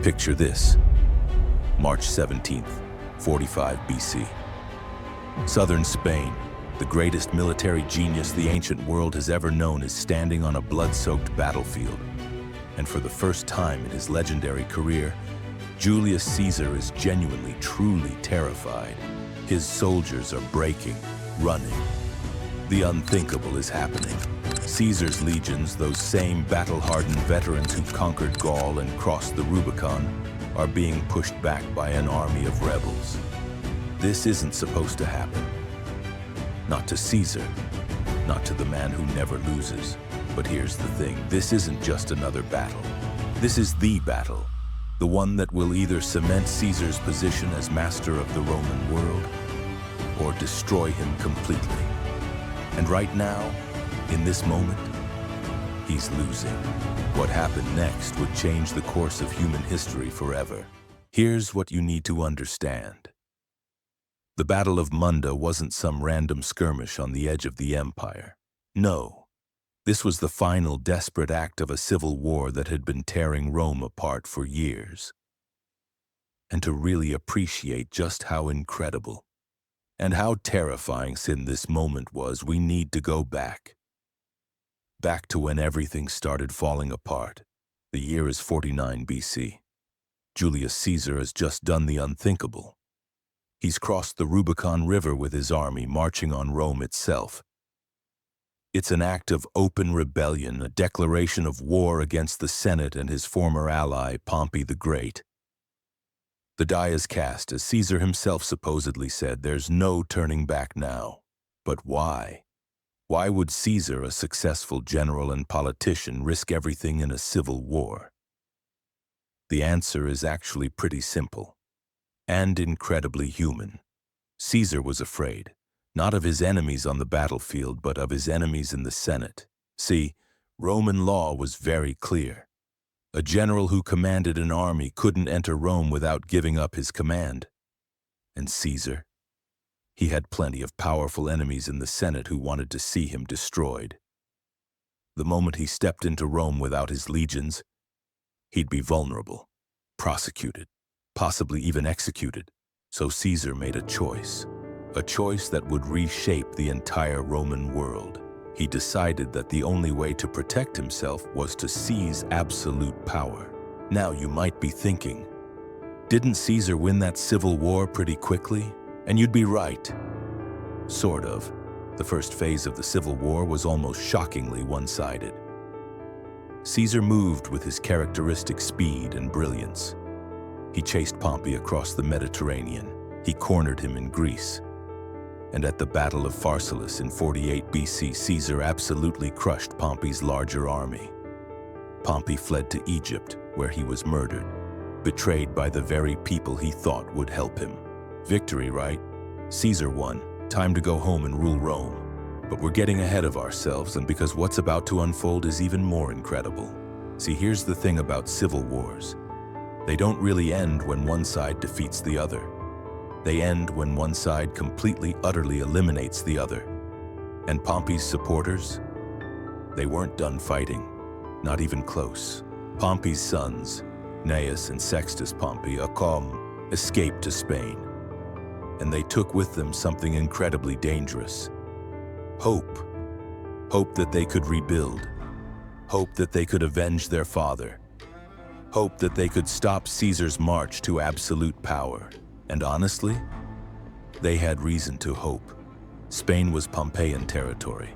Picture this: March 17th, 45 BC. Southern Spain, the greatest military genius the ancient world has ever known, is standing on a blood-soaked battlefield. And for the first time in his legendary career, Julius Caesar is genuinely, truly terrified. His soldiers are breaking, running. The unthinkable is happening. Caesar's legions, those same battle-hardened veterans who conquered Gaul and crossed the Rubicon, are being pushed back by an army of rebels. This isn't supposed to happen. Not to Caesar, not to the man who never loses. But here's the thing, this isn't just another battle. This is the battle, the one that will either cement Caesar's position as master of the Roman world or destroy him completely. And right now, in this moment, he's losing. What happened next would change the course of human history forever. Here's what you need to understand. The Battle of Munda wasn't some random skirmish on the edge of the empire. No, this was the final desperate act of a civil war that had been tearing Rome apart for years. And to really appreciate just how incredible and how terrifying this moment was, we need to go back. Back to when everything started falling apart. The year is 49 BC. Julius Caesar has just done the unthinkable. He's crossed the Rubicon River with his army, marching on Rome itself. It's an act of open rebellion, a declaration of war against the Senate and his former ally, Pompey the Great. The die is cast, as Caesar himself supposedly said, there's no turning back now. But why? Why would Caesar, a successful general and politician, risk everything in a civil war? The answer is actually pretty simple and incredibly human. Caesar was afraid, not of his enemies on the battlefield, but of his enemies in the Senate. See, Roman law was very clear. A general who commanded an army couldn't enter Rome without giving up his command. And Caesar? He had plenty of powerful enemies in the Senate who wanted to see him destroyed. The moment he stepped into Rome without his legions, he'd be vulnerable, prosecuted, possibly even executed. So Caesar made a choice that would reshape the entire Roman world. He decided that the only way to protect himself was to seize absolute power. Now you might be thinking, didn't Caesar win that civil war pretty quickly? And you'd be right. Sort of. The first phase of the Civil War was almost shockingly one-sided. Caesar moved with his characteristic speed and brilliance. He chased Pompey across the Mediterranean. He cornered him in Greece. And at the Battle of Pharsalus in 48 BC, Caesar absolutely crushed Pompey's larger army. Pompey fled to Egypt, where he was murdered, betrayed by the very people he thought would help him. Victory, right? Caesar won. Time to go home and rule Rome. But we're getting ahead of ourselves, and because what's about to unfold is even more incredible. See, here's the thing about civil wars. They don't really end when one side defeats the other. They end when one side completely, utterly eliminates the other. And Pompey's supporters? They weren't done fighting. Not even close. Pompey's sons, Gnaeus and Sextus Pompey, escaped to Spain. And they took with them something incredibly dangerous. Hope. Hope that they could rebuild. Hope that they could avenge their father. Hope that they could stop Caesar's march to absolute power. And honestly, they had reason to hope. Spain was Pompeian territory.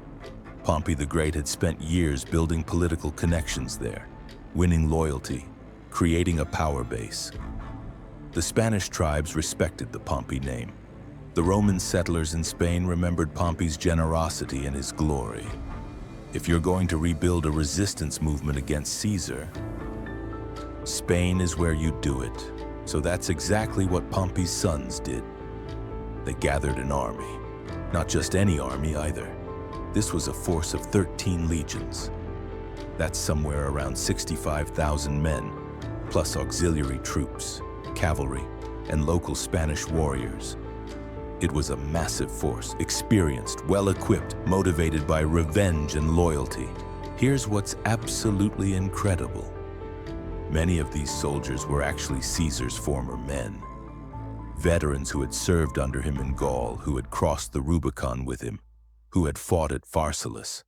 Pompey the Great had spent years building political connections there, winning loyalty, creating a power base. The Spanish tribes respected the Pompey name. The Roman settlers in Spain remembered Pompey's generosity and his glory. If you're going to rebuild a resistance movement against Caesar, Spain is where you do it. So that's exactly what Pompey's sons did. They gathered an army. Not just any army either. This was a force of 13 legions. That's somewhere around 65,000 men, plus auxiliary troops, cavalry, and local Spanish warriors. It was a massive force, experienced, well-equipped, motivated by revenge and loyalty. Here's what's absolutely incredible. Many of these soldiers were actually Caesar's former men, veterans who had served under him in Gaul, who had crossed the Rubicon with him, who had fought at Pharsalus.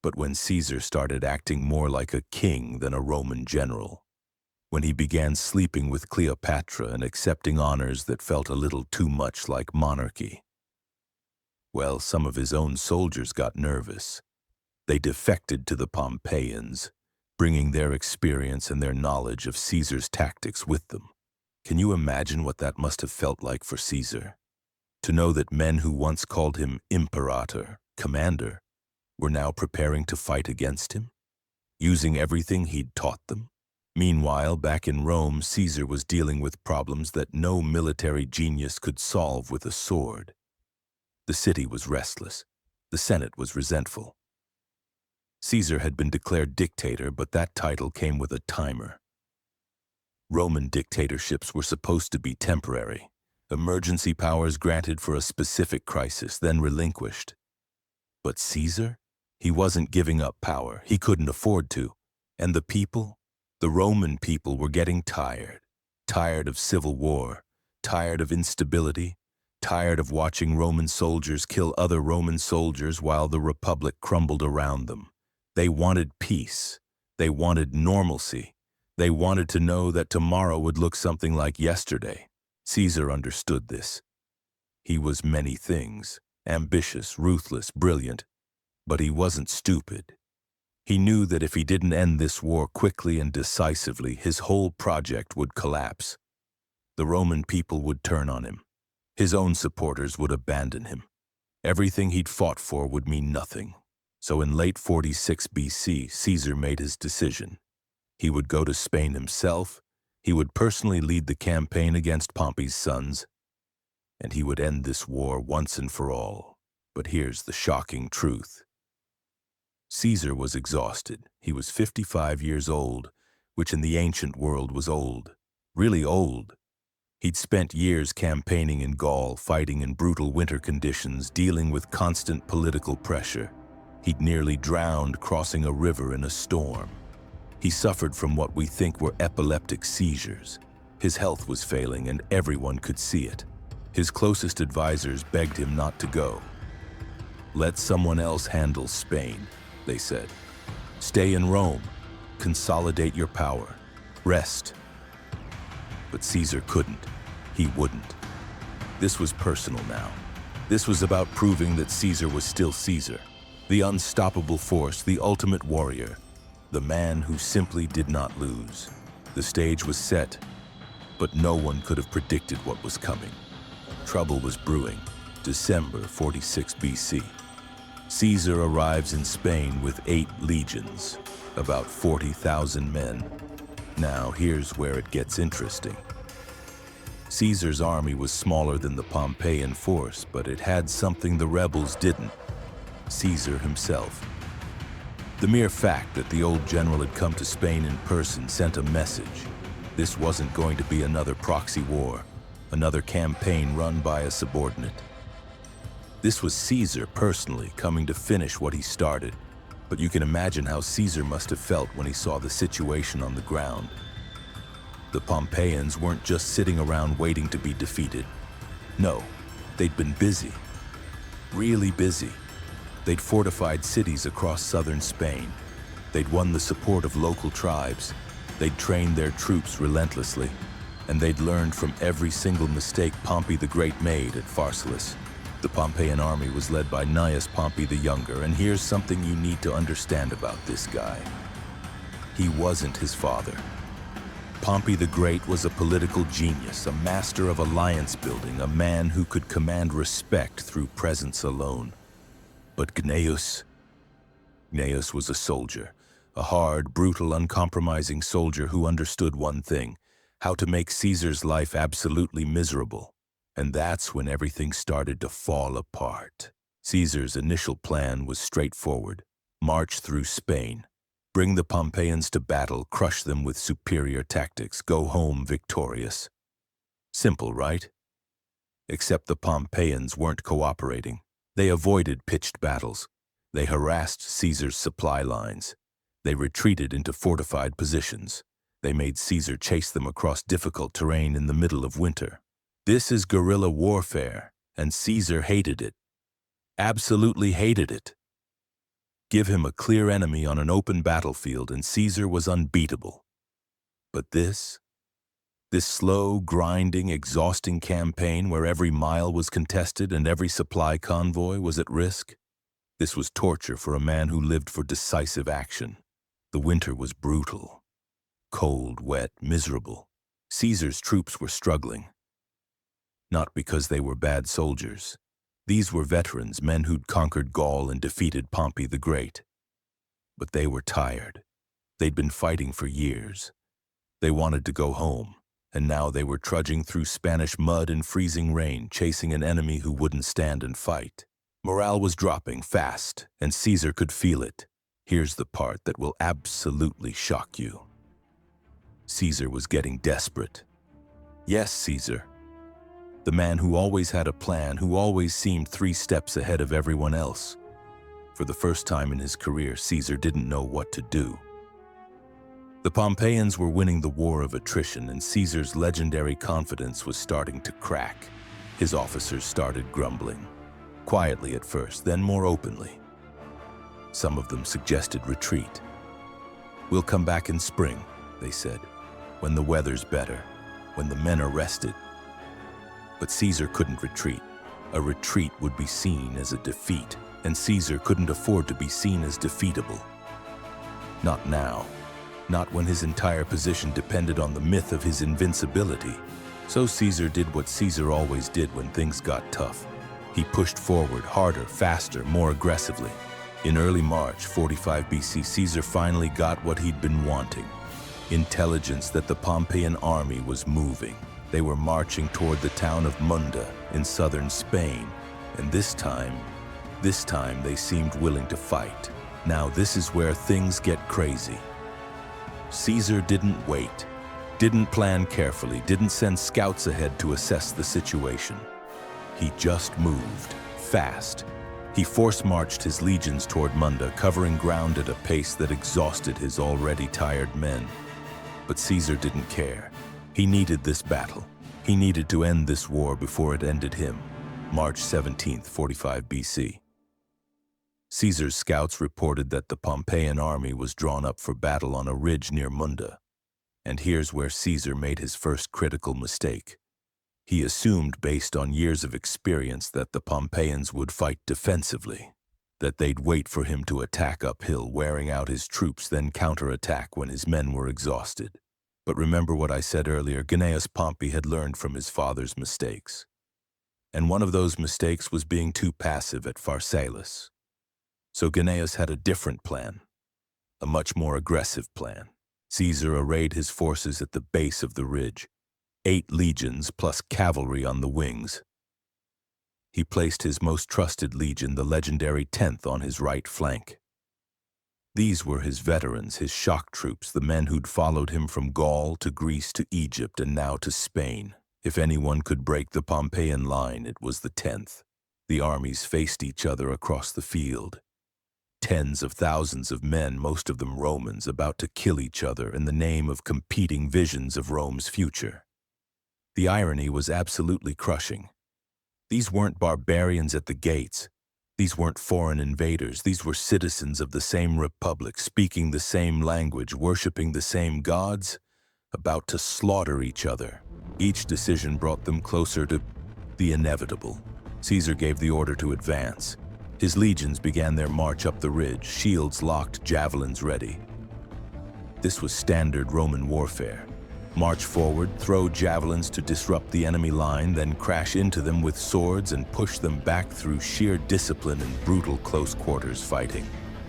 But when Caesar started acting more like a king than a Roman general, when he began sleeping with Cleopatra and accepting honors that felt a little too much like monarchy, well, some of his own soldiers got nervous. They defected to the Pompeians, bringing their experience and their knowledge of Caesar's tactics with them. Can you imagine what that must have felt like for Caesar? To know that men who once called him imperator, commander, were now preparing to fight against him, using everything he'd taught them. Meanwhile, back in Rome, Caesar was dealing with problems that no military genius could solve with a sword. The city was restless. The Senate was resentful. Caesar had been declared dictator, but that title came with a timer. Roman dictatorships were supposed to be temporary, emergency powers granted for a specific crisis, then relinquished. But Caesar? He wasn't giving up power. He couldn't afford to. And the people? The Roman people were getting tired. Tired of civil war, tired of instability, tired of watching Roman soldiers kill other Roman soldiers while the Republic crumbled around them. They wanted peace. They wanted normalcy. They wanted to know that tomorrow would look something like yesterday. Caesar understood this. He was many things, ambitious, ruthless, brilliant, but he wasn't stupid. He knew that if he didn't end this war quickly and decisively, his whole project would collapse. The Roman people would turn on him. His own supporters would abandon him. Everything he'd fought for would mean nothing. So in late 46 BC, Caesar made his decision. He would go to Spain himself, he would personally lead the campaign against Pompey's sons, and he would end this war once and for all. But here's the shocking truth. Caesar was exhausted. He was 55 years old, which in the ancient world was old, really old. He'd spent years campaigning in Gaul, fighting in brutal winter conditions, dealing with constant political pressure. He'd nearly drowned crossing a river in a storm. He suffered from what we think were epileptic seizures. His health was failing and everyone could see it. His closest advisors begged him not to go. "Let someone else handle Spain," they said. "Stay in Rome, consolidate your power, rest." But Caesar couldn't. He wouldn't. This was personal now. This was about proving that Caesar was still Caesar, the unstoppable force, the ultimate warrior, the man who simply did not lose. The stage was set, but no one could have predicted what was coming. Trouble was brewing. December 46 BC. Caesar arrives in Spain with 8 legions, about 40,000 men. Now, here's where it gets interesting. Caesar's army was smaller than the Pompeian force, but it had something the rebels didn't: Caesar himself. The mere fact that the old general had come to Spain in person sent a message. This wasn't going to be another proxy war, another campaign run by a subordinate. This was Caesar personally coming to finish what he started. But you can imagine how Caesar must have felt when he saw the situation on the ground. The Pompeians weren't just sitting around waiting to be defeated. No, they'd been busy. Really busy. They'd fortified cities across southern Spain. They'd won the support of local tribes. They'd trained their troops relentlessly. And they'd learned from every single mistake Pompey the Great made at Pharsalus. The Pompeian army was led by Gnaeus Pompey the Younger, and here's something you need to understand about this guy. He wasn't his father. Pompey the Great was a political genius, a master of alliance building, a man who could command respect through presence alone. But Gnaeus was a soldier, a hard, brutal, uncompromising soldier who understood one thing: how to make Caesar's life absolutely miserable. And that's when everything started to fall apart. Caesar's initial plan was straightforward: march through Spain, bring the Pompeians to battle, crush them with superior tactics, go home victorious. Simple, right? Except the Pompeians weren't cooperating. They avoided pitched battles. They harassed Caesar's supply lines. They retreated into fortified positions. They made Caesar chase them across difficult terrain in the middle of winter. This is guerrilla warfare, and Caesar hated it. Absolutely hated it. Give him a clear enemy on an open battlefield and Caesar was unbeatable. But this slow, grinding, exhausting campaign where every mile was contested and every supply convoy was at risk, this was torture for a man who lived for decisive action. The winter was brutal. Cold, wet, miserable. Caesar's troops were struggling. Not because they were bad soldiers. These were veterans, men who'd conquered Gaul and defeated Pompey the Great. But they were tired. They'd been fighting for years. They wanted to go home, and now they were trudging through Spanish mud and freezing rain, chasing an enemy who wouldn't stand and fight. Morale was dropping fast, and Caesar could feel it. Here's the part that will absolutely shock you. Caesar was getting desperate. Yes, Caesar. The man who always had a plan, who always seemed 3 steps ahead of everyone else. For the first time in his career, Caesar didn't know what to do. The Pompeians were winning the war of attrition, and Caesar's legendary confidence was starting to crack. His officers started grumbling. Quietly at first, then more openly. Some of them suggested retreat. "We'll come back in spring," they said, "when the weather's better, when the men are rested." But Caesar couldn't retreat. A retreat would be seen as a defeat, and Caesar couldn't afford to be seen as defeatable. Not now. Not when his entire position depended on the myth of his invincibility. So Caesar did what Caesar always did when things got tough. He pushed forward, harder, faster, more aggressively. In early March 45 BC, Caesar finally got what he'd been wanting. Intelligence that the Pompeian army was moving. They were marching toward the town of Munda in southern Spain, and this time they seemed willing to fight. Now this is where things get crazy. Caesar didn't wait, didn't plan carefully, didn't send scouts ahead to assess the situation. He just moved, fast. He force-marched his legions toward Munda, covering ground at a pace that exhausted his already tired men. But Caesar didn't care. He needed this battle. He needed to end this war before it ended him. March 17, 45 BC. Caesar's scouts reported that the Pompeian army was drawn up for battle on a ridge near Munda. And here's where Caesar made his first critical mistake. He assumed, based on years of experience, that the Pompeians would fight defensively, that they'd wait for him to attack uphill, wearing out his troops, then counterattack when his men were exhausted. But remember what I said earlier, Gnaeus Pompey had learned from his father's mistakes. And one of those mistakes was being too passive at Pharsalus. So Gnaeus had a different plan, a much more aggressive plan. Caesar arrayed his forces at the base of the ridge, 8 legions plus cavalry on the wings. He placed his most trusted legion, the legendary 10th, on his right flank. These were his veterans, his shock troops, the men who'd followed him from Gaul to Greece to Egypt and now to Spain. If anyone could break the Pompeian line, it was the 10th. The armies faced each other across the field. Tens of thousands of men, most of them Romans, about to kill each other in the name of competing visions of Rome's future. The irony was absolutely crushing. These weren't barbarians at the gates. These weren't foreign invaders. These were citizens of the same republic, speaking the same language, worshiping the same gods, about to slaughter each other. Each decision brought them closer to the inevitable. Caesar gave the order to advance. His legions began their march up the ridge, shields locked, javelins ready. This was standard Roman warfare. March forward, throw javelins to disrupt the enemy line, then crash into them with swords and push them back through sheer discipline and brutal close quarters fighting.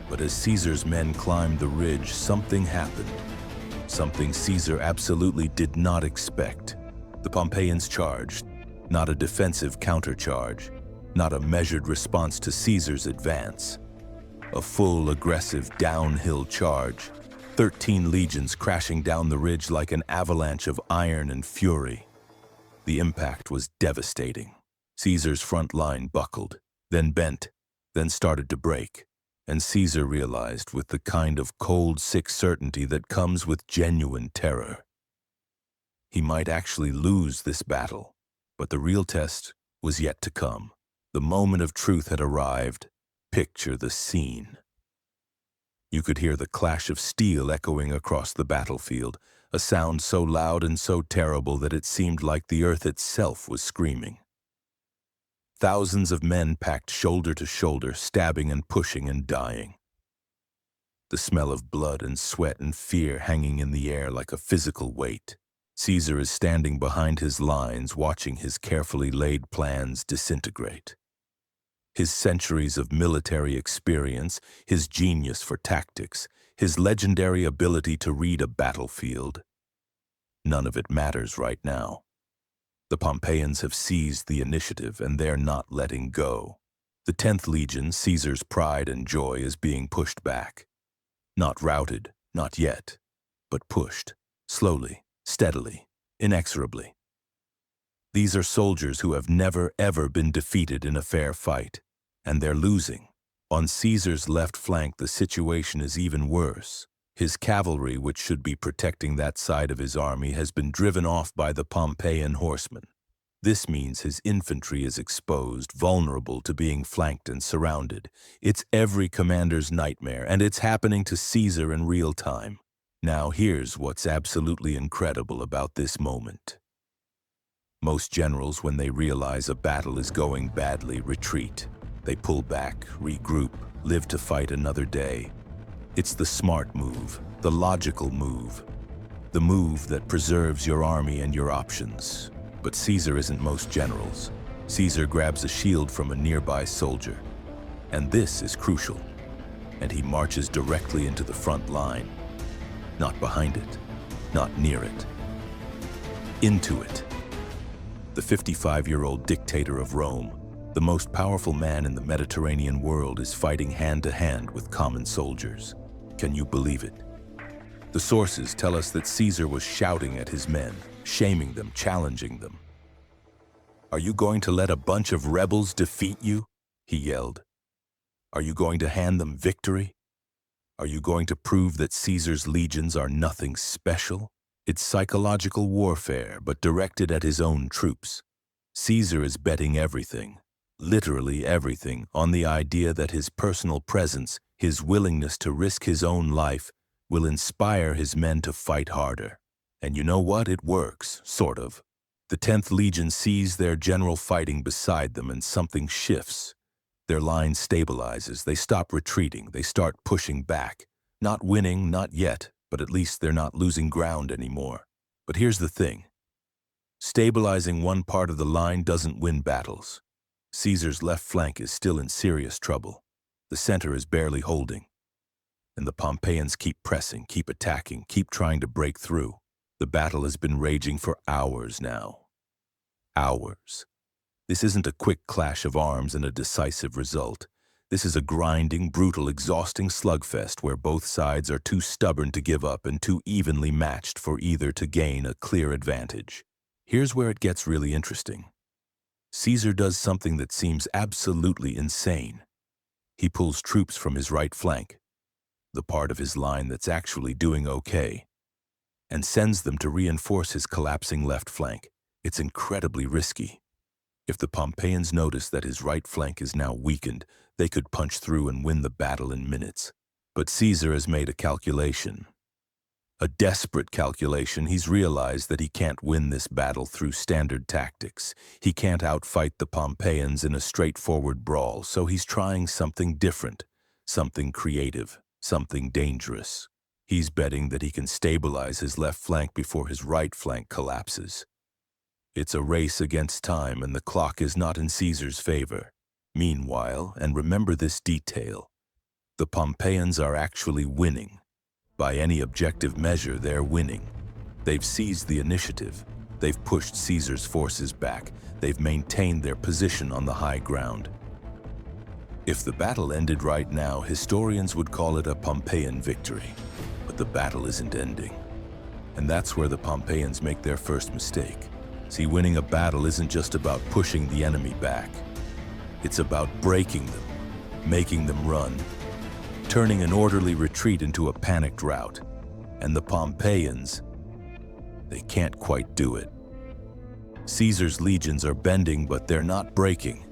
But as Caesar's men climbed the ridge, something happened. Something Caesar absolutely did not expect. The Pompeians charged, not a defensive countercharge, not a measured response to Caesar's advance. A full, aggressive, downhill charge. 13 legions crashing down the ridge like an avalanche of iron and fury. The impact was devastating. Caesar's front line buckled, then bent, then started to break. And Caesar realized with the kind of cold, sick certainty that comes with genuine terror. He might actually lose this battle, but the real test was yet to come. The moment of truth had arrived. Picture the scene. You could hear the clash of steel echoing across the battlefield, a sound so loud and so terrible that it seemed like the earth itself was screaming. Thousands of men packed shoulder to shoulder, stabbing and pushing and dying. The smell of blood and sweat and fear hanging in the air like a physical weight. Caesar is standing behind his lines, watching his carefully laid plans disintegrate. His centuries of military experience, his genius for tactics, his legendary ability to read a battlefield. None of it matters right now. The Pompeians have seized the initiative, and they're not letting go. The 10th Legion, Caesar's pride and joy, is being pushed back. Not routed, not yet, but pushed, slowly, steadily, inexorably. These are soldiers who have never, ever been defeated in a fair fight, and they're losing. On Caesar's left flank, the situation is even worse. His cavalry, which should be protecting that side of his army, has been driven off by the Pompeian horsemen. This means his infantry is exposed, vulnerable to being flanked and surrounded. It's every commander's nightmare, and it's happening to Caesar in real time. Now here's what's absolutely incredible about this moment. Most generals, when they realize a battle is going badly, retreat. They pull back, regroup, live to fight another day. It's the smart move, the logical move, the move that preserves your army and your options. But Caesar isn't most generals. Caesar grabs a shield from a nearby soldier. And this is crucial. And he marches directly into the front line. Not behind it, not near it. Into it. The 55-year-old dictator of Rome, the most powerful man in the Mediterranean world, is fighting hand-to-hand with common soldiers. Can you believe it? The sources tell us that Caesar was shouting at his men, shaming them, challenging them. "Are you going to let a bunch of rebels defeat you?" he yelled. "Are you going to hand them victory? Are you going to prove that Caesar's legions are nothing special?" It's psychological warfare, but directed at his own troops. Caesar is betting everything, literally everything, on the idea that his personal presence, his willingness to risk his own life, will inspire his men to fight harder. And you know what? It works, sort of. The 10th Legion sees their general fighting beside them, and something shifts. Their line stabilizes, they stop retreating, they start pushing back. Not winning, not yet, but at least they're not losing ground anymore. But here's the thing. Stabilizing one part of the line doesn't win battles. Caesar's left flank is still in serious trouble. The center is barely holding. And the Pompeians keep pressing, keep attacking, keep trying to break through. The battle has been raging for hours now. Hours. This isn't a quick clash of arms and a decisive result. This is a grinding, brutal, exhausting slugfest where both sides are too stubborn to give up and too evenly matched for either to gain a clear advantage. Here's where it gets really interesting. Caesar does something that seems absolutely insane. He pulls troops from his right flank, the part of his line that's actually doing okay, and sends them to reinforce his collapsing left flank. It's incredibly risky. If the Pompeians notice that his right flank is now weakened, they could punch through and win the battle in minutes. But Caesar has made a calculation. A desperate calculation. He's realized that he can't win this battle through standard tactics. He can't outfight the Pompeians in a straightforward brawl, so he's trying something different, something creative, something dangerous. He's betting that he can stabilize his left flank before his right flank collapses. It's a race against time, and the clock is not in Caesar's favor. Meanwhile, and remember this detail, the Pompeians are actually winning. By any objective measure, they're winning. They've seized the initiative. They've pushed Caesar's forces back. They've maintained their position on the high ground. If the battle ended right now, historians would call it a Pompeian victory. But the battle isn't ending. And that's where the Pompeians make their first mistake. See, winning a battle isn't just about pushing the enemy back. It's about breaking them, making them run, turning an orderly retreat into a panicked rout. And the Pompeians, they can't quite do it. Caesar's legions are bending, but they're not breaking.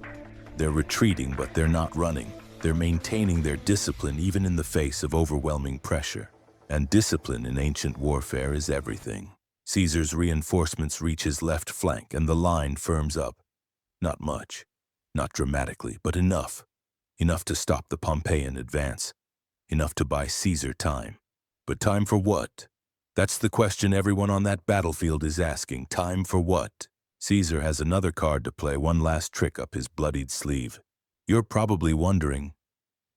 They're retreating, but they're not running. They're maintaining their discipline even in the face of overwhelming pressure. And discipline in ancient warfare is everything. Caesar's reinforcements reach his left flank, and the line firms up. Not much, not dramatically, but enough. Enough to stop the Pompeian advance. Enough to buy Caesar time. But time for what? That's the question everyone on that battlefield is asking. Time for what? Caesar has another card to play, one last trick up his bloodied sleeve. You're probably wondering,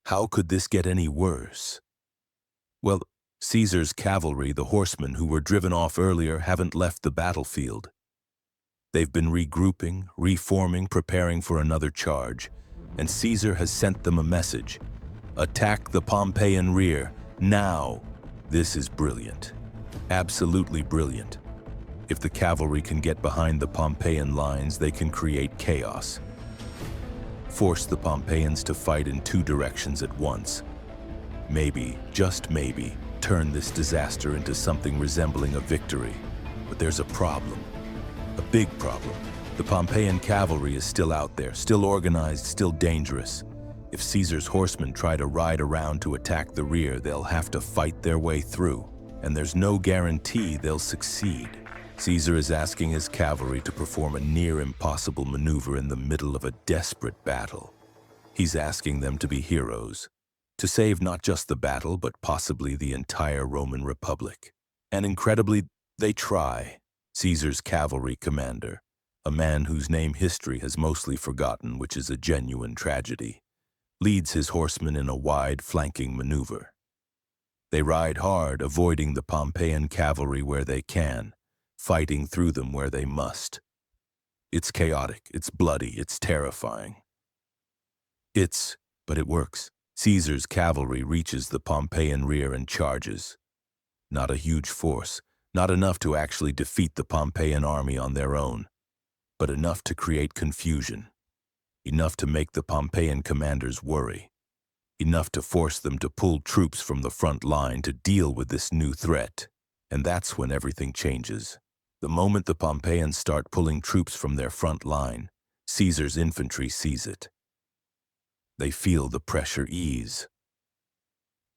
how could this get any worse? Well, Caesar's cavalry, the horsemen who were driven off earlier, haven't left the battlefield. They've been regrouping, reforming, preparing for another charge, and Caesar has sent them a message. Attack the Pompeian rear, now! This is brilliant. Absolutely brilliant. If the cavalry can get behind the Pompeian lines, they can create chaos. Force the Pompeians to fight in two directions at once. Maybe, just maybe, turn this disaster into something resembling a victory. But there's a problem. A big problem. The Pompeian cavalry is still out there, still organized, still dangerous. If Caesar's horsemen try to ride around to attack the rear, they'll have to fight their way through. And there's no guarantee they'll succeed. Caesar is asking his cavalry to perform a near-impossible maneuver in the middle of a desperate battle. He's asking them to be heroes, to save not just the battle, but possibly the entire Roman Republic. And incredibly, they try. Caesar's cavalry commander, a man whose name history has mostly forgotten, which is a genuine tragedy, leads his horsemen in a wide flanking maneuver. They ride hard, avoiding the Pompeian cavalry where they can, fighting through them where they must. It's chaotic, it's bloody, it's terrifying. But it works. Caesar's cavalry reaches the Pompeian rear and charges. Not a huge force, not enough to actually defeat the Pompeian army on their own, but enough to create confusion. Enough to make the Pompeian commanders worry. Enough to force them to pull troops from the front line to deal with this new threat. And that's when everything changes. The moment the Pompeians start pulling troops from their front line, Caesar's infantry sees it. They feel the pressure ease.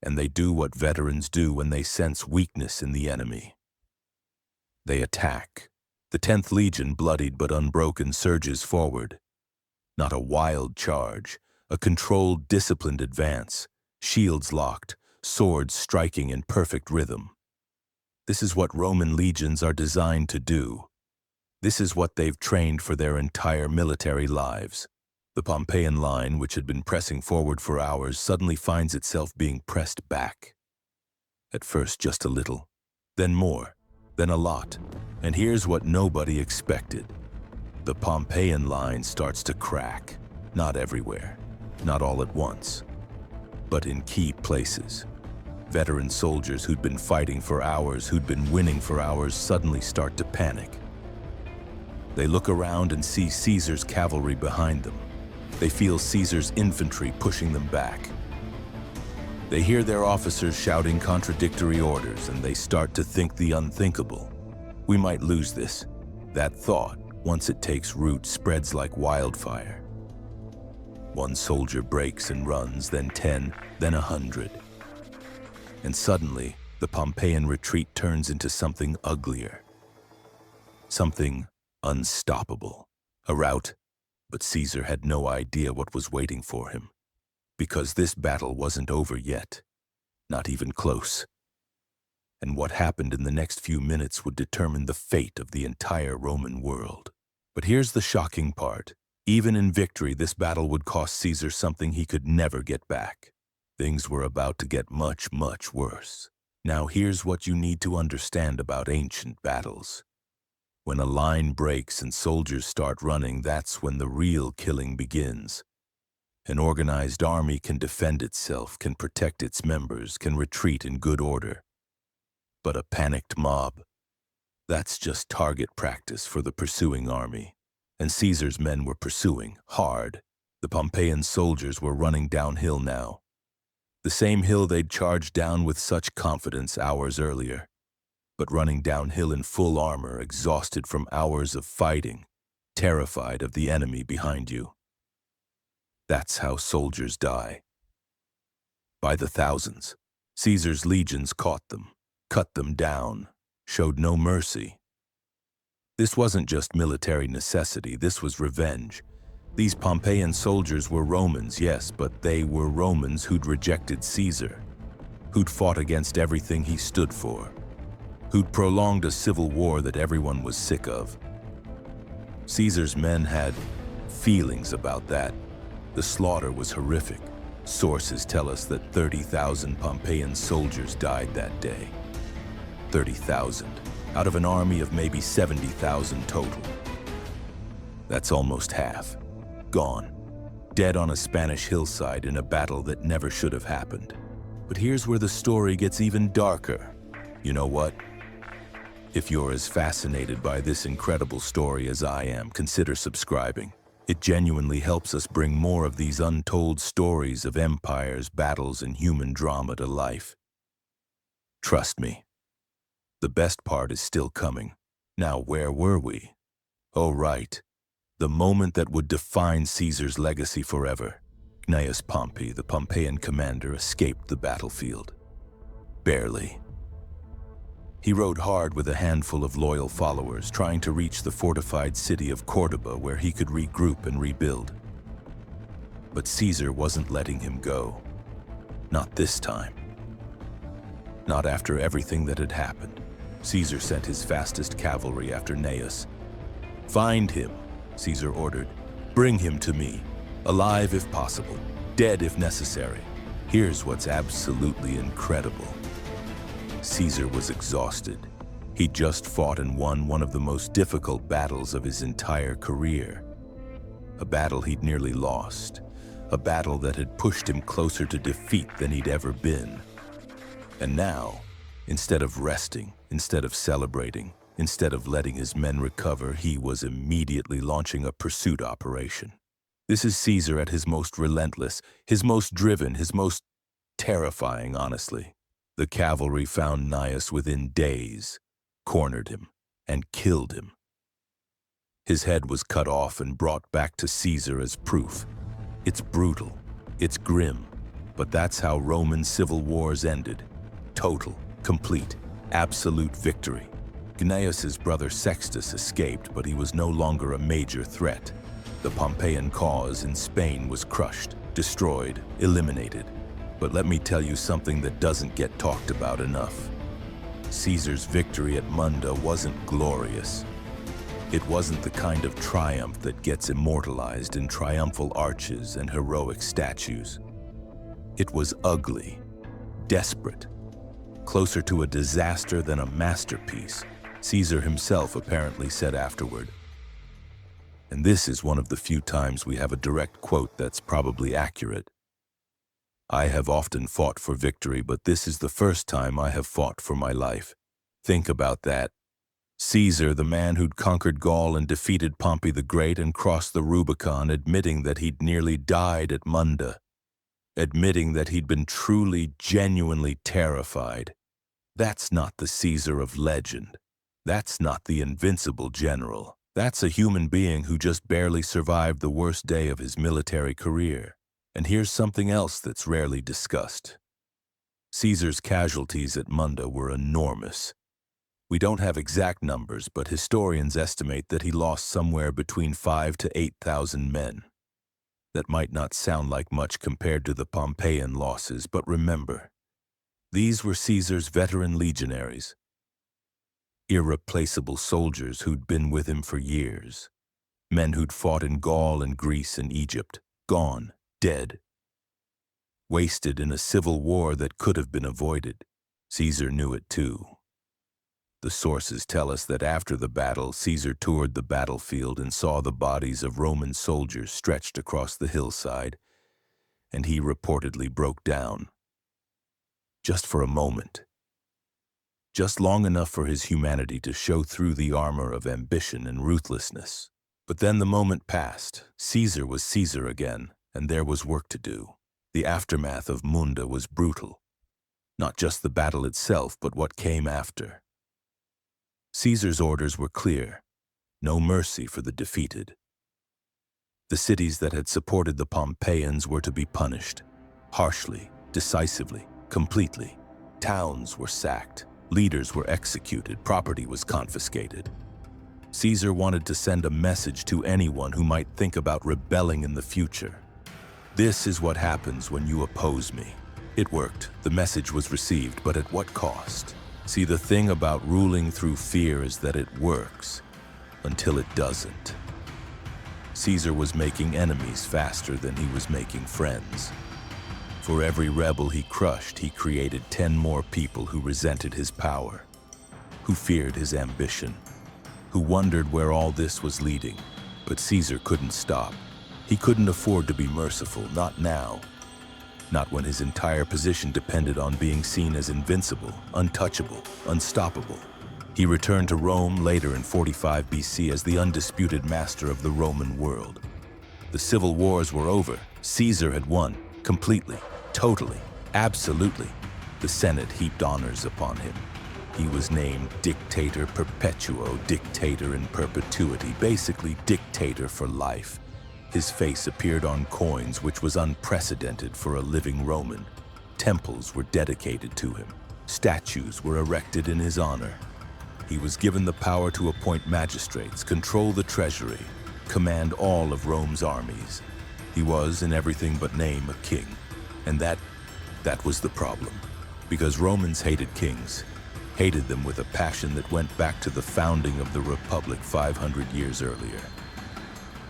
And they do what veterans do when they sense weakness in the enemy. They attack. The 10th Legion, bloodied but unbroken, surges forward. Not a wild charge, a controlled, disciplined advance, shields locked, swords striking in perfect rhythm. This is what Roman legions are designed to do. This is what they've trained for their entire military lives. The Pompeian line, which had been pressing forward for hours, suddenly finds itself being pressed back. At first just a little, then more, then a lot. And here's what nobody expected. The Pompeian line starts to crack. Not everywhere, not all at once, but in key places. Veteran soldiers who'd been fighting for hours, who'd been winning for hours, suddenly start to panic. They look around and see Caesar's cavalry behind them. They feel Caesar's infantry pushing them back. They hear their officers shouting contradictory orders, and they start to think the unthinkable. We might lose this. That thought, once it takes root, spreads like wildfire. One soldier breaks and runs, then 10, then 100. And suddenly, the Pompeian retreat turns into something uglier. Something unstoppable. A rout, but Caesar had no idea what was waiting for him. Because this battle wasn't over yet. Not even close. And what happened in the next few minutes would determine the fate of the entire Roman world. But here's the shocking part. Even in victory, this battle would cost Caesar something he could never get back. Things were about to get much, much worse. Now here's what you need to understand about ancient battles. When a line breaks and soldiers start running, that's when the real killing begins. An organized army can defend itself, can protect its members, can retreat in good order. But a panicked mob, that's just target practice for the pursuing army. And Caesar's men were pursuing, hard. The Pompeian soldiers were running downhill now. The same hill they'd charged down with such confidence hours earlier, but running downhill in full armor, exhausted from hours of fighting, terrified of the enemy behind you. That's how soldiers die. By the thousands, Caesar's legions caught them, cut them down, showed no mercy. This wasn't just military necessity, this was revenge. These Pompeian soldiers were Romans, yes, but they were Romans who'd rejected Caesar, who'd fought against everything he stood for, who'd prolonged a civil war that everyone was sick of. Caesar's men had feelings about that. The slaughter was horrific. Sources tell us that 30,000 Pompeian soldiers died that day. 30,000, out of an army of maybe 70,000 total. That's almost half. Gone. Dead on a Spanish hillside in a battle that never should have happened. But here's where the story gets even darker. You know what? If you're as fascinated by this incredible story as I am, consider subscribing. It genuinely helps us bring more of these untold stories of empires, battles, and human drama to life. Trust me, the best part is still coming. Now, where were we? Oh, right. The moment that would define Caesar's legacy forever. Gnaeus Pompey, the Pompeian commander, escaped the battlefield. Barely. He rode hard with a handful of loyal followers, trying to reach the fortified city of Cordoba where he could regroup and rebuild. But Caesar wasn't letting him go. Not this time. Not after everything that had happened. Caesar sent his fastest cavalry after Gnaeus. "Find him," Caesar ordered. "Bring him to me, alive if possible, dead if necessary." Here's what's absolutely incredible. Caesar was exhausted. He'd just fought and won one of the most difficult battles of his entire career. A battle he'd nearly lost. A battle that had pushed him closer to defeat than he'd ever been. And now, instead of resting, instead of celebrating, instead of letting his men recover, he was immediately launching a pursuit operation. This is Caesar at his most relentless, his most driven, his most terrifying, honestly. The cavalry found Gnaeus within days, cornered him, and killed him. His head was cut off and brought back to Caesar as proof. It's brutal, it's grim, but that's how Roman civil wars ended. Total, complete, absolute victory. Gnaeus's brother Sextus escaped, but he was no longer a major threat. The Pompeian cause in Spain was crushed, destroyed, eliminated. But let me tell you something that doesn't get talked about enough. Caesar's victory at Munda wasn't glorious. It wasn't the kind of triumph that gets immortalized in triumphal arches and heroic statues. It was ugly, desperate, closer to a disaster than a masterpiece, Caesar himself apparently said afterward. And this is one of the few times we have a direct quote that's probably accurate. "I have often fought for victory, but this is the first time I have fought for my life." Think about that. Caesar, the man who'd conquered Gaul and defeated Pompey the Great and crossed the Rubicon, admitting that he'd nearly died at Munda. Admitting that he'd been truly, genuinely terrified. That's not the Caesar of legend. That's not the invincible general. That's a human being who just barely survived the worst day of his military career. And here's something else that's rarely discussed. Caesar's casualties at Munda were enormous. We don't have exact numbers, but historians estimate that he lost somewhere between 5,000 to 8,000 men. That might not sound like much compared to the Pompeian losses, but remember, these were Caesar's veteran legionaries. Irreplaceable soldiers who'd been with him for years. Men who'd fought in Gaul and Greece and Egypt. Gone, dead. Wasted in a civil war that could have been avoided. Caesar knew it too. The sources tell us that after the battle, Caesar toured the battlefield and saw the bodies of Roman soldiers stretched across the hillside, and he reportedly broke down. Just for a moment. Just long enough for his humanity to show through the armor of ambition and ruthlessness. But then the moment passed. Caesar was Caesar again, and there was work to do. The aftermath of Munda was brutal. Not just the battle itself, but what came after. Caesar's orders were clear: no mercy for the defeated. The cities that had supported the Pompeians were to be punished, harshly, decisively, completely. Towns were sacked, leaders were executed, property was confiscated. Caesar wanted to send a message to anyone who might think about rebelling in the future. This is what happens when you oppose me. It worked. The message was received, but at what cost? See, the thing about ruling through fear is that it works until it doesn't. Caesar was making enemies faster than he was making friends. For every rebel he crushed, he created 10 more people who resented his power, who feared his ambition, who wondered where all this was leading. But Caesar couldn't stop. He couldn't afford to be merciful, not now. Not when his entire position depended on being seen as invincible, untouchable, unstoppable. He returned to Rome later in 45 BC as the undisputed master of the Roman world. The civil wars were over. Caesar had won, completely, totally, absolutely. The Senate heaped honors upon him. He was named Dictator Perpetuo, dictator in perpetuity, basically dictator for life. His face appeared on coins, which was unprecedented for a living Roman. Temples were dedicated to him. Statues were erected in his honor. He was given the power to appoint magistrates, control the treasury, command all of Rome's armies. He was, in everything but name, a king. And that was the problem. Because Romans hated kings, hated them with a passion that went back to the founding of the Republic 500 years earlier.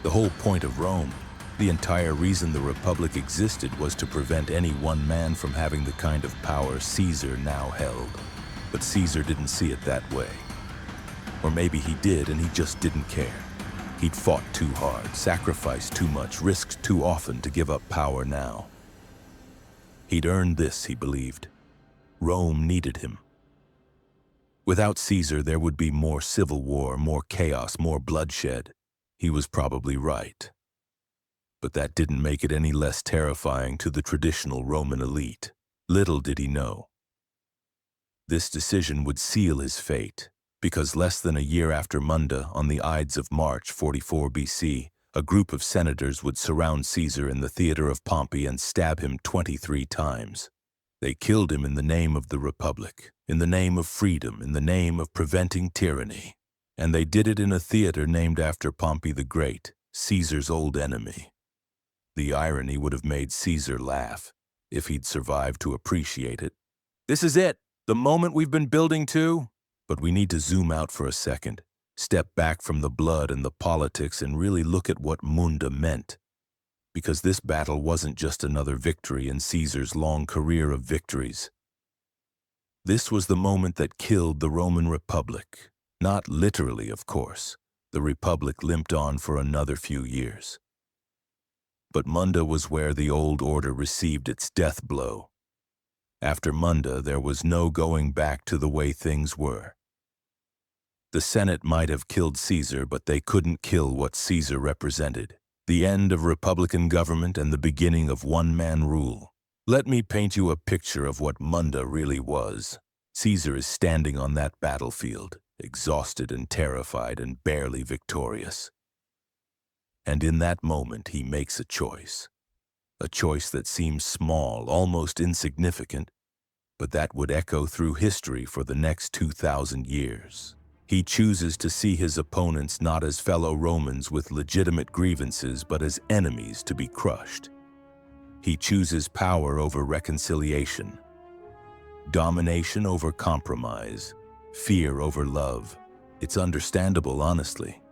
The whole point of Rome, the entire reason the Republic existed, was to prevent any one man from having the kind of power Caesar now held. But Caesar didn't see it that way. Or maybe he did and he just didn't care. He'd fought too hard, sacrificed too much, risked too often to give up power now. He'd earned this, he believed. Rome needed him. Without Caesar, there would be more civil war, more chaos, more bloodshed. He was probably right. But that didn't make it any less terrifying to the traditional Roman elite. Little did he know. This decision would seal his fate, because less than a year after Munda, on the Ides of March 44 BC, a group of senators would surround Caesar in the theater of Pompey and stab him 23 times. They killed him in the name of the Republic, in the name of freedom, in the name of preventing tyranny. And they did it in a theater named after Pompey the Great, Caesar's old enemy. The irony would have made Caesar laugh, if he'd survived to appreciate it. This is it, the moment we've been building to. But we need to zoom out for a second, step back from the blood and the politics and really look at what Munda meant. Because this battle wasn't just another victory in Caesar's long career of victories. This was the moment that killed the Roman Republic. Not literally, of course. The Republic limped on for another few years. But Munda was where the old order received its death blow. After Munda, there was no going back to the way things were. The Senate might have killed Caesar, but they couldn't kill what Caesar represented. The end of Republican government and the beginning of one-man rule. Let me paint you a picture of what Munda really was. Caesar is standing on that battlefield, exhausted and terrified and barely victorious. And in that moment, he makes a choice that seems small, almost insignificant, but that would echo through history for the next 2,000 years. He chooses to see his opponents not as fellow Romans with legitimate grievances, but as enemies to be crushed. He chooses power over reconciliation, domination over compromise, fear over love. It's understandable, honestly.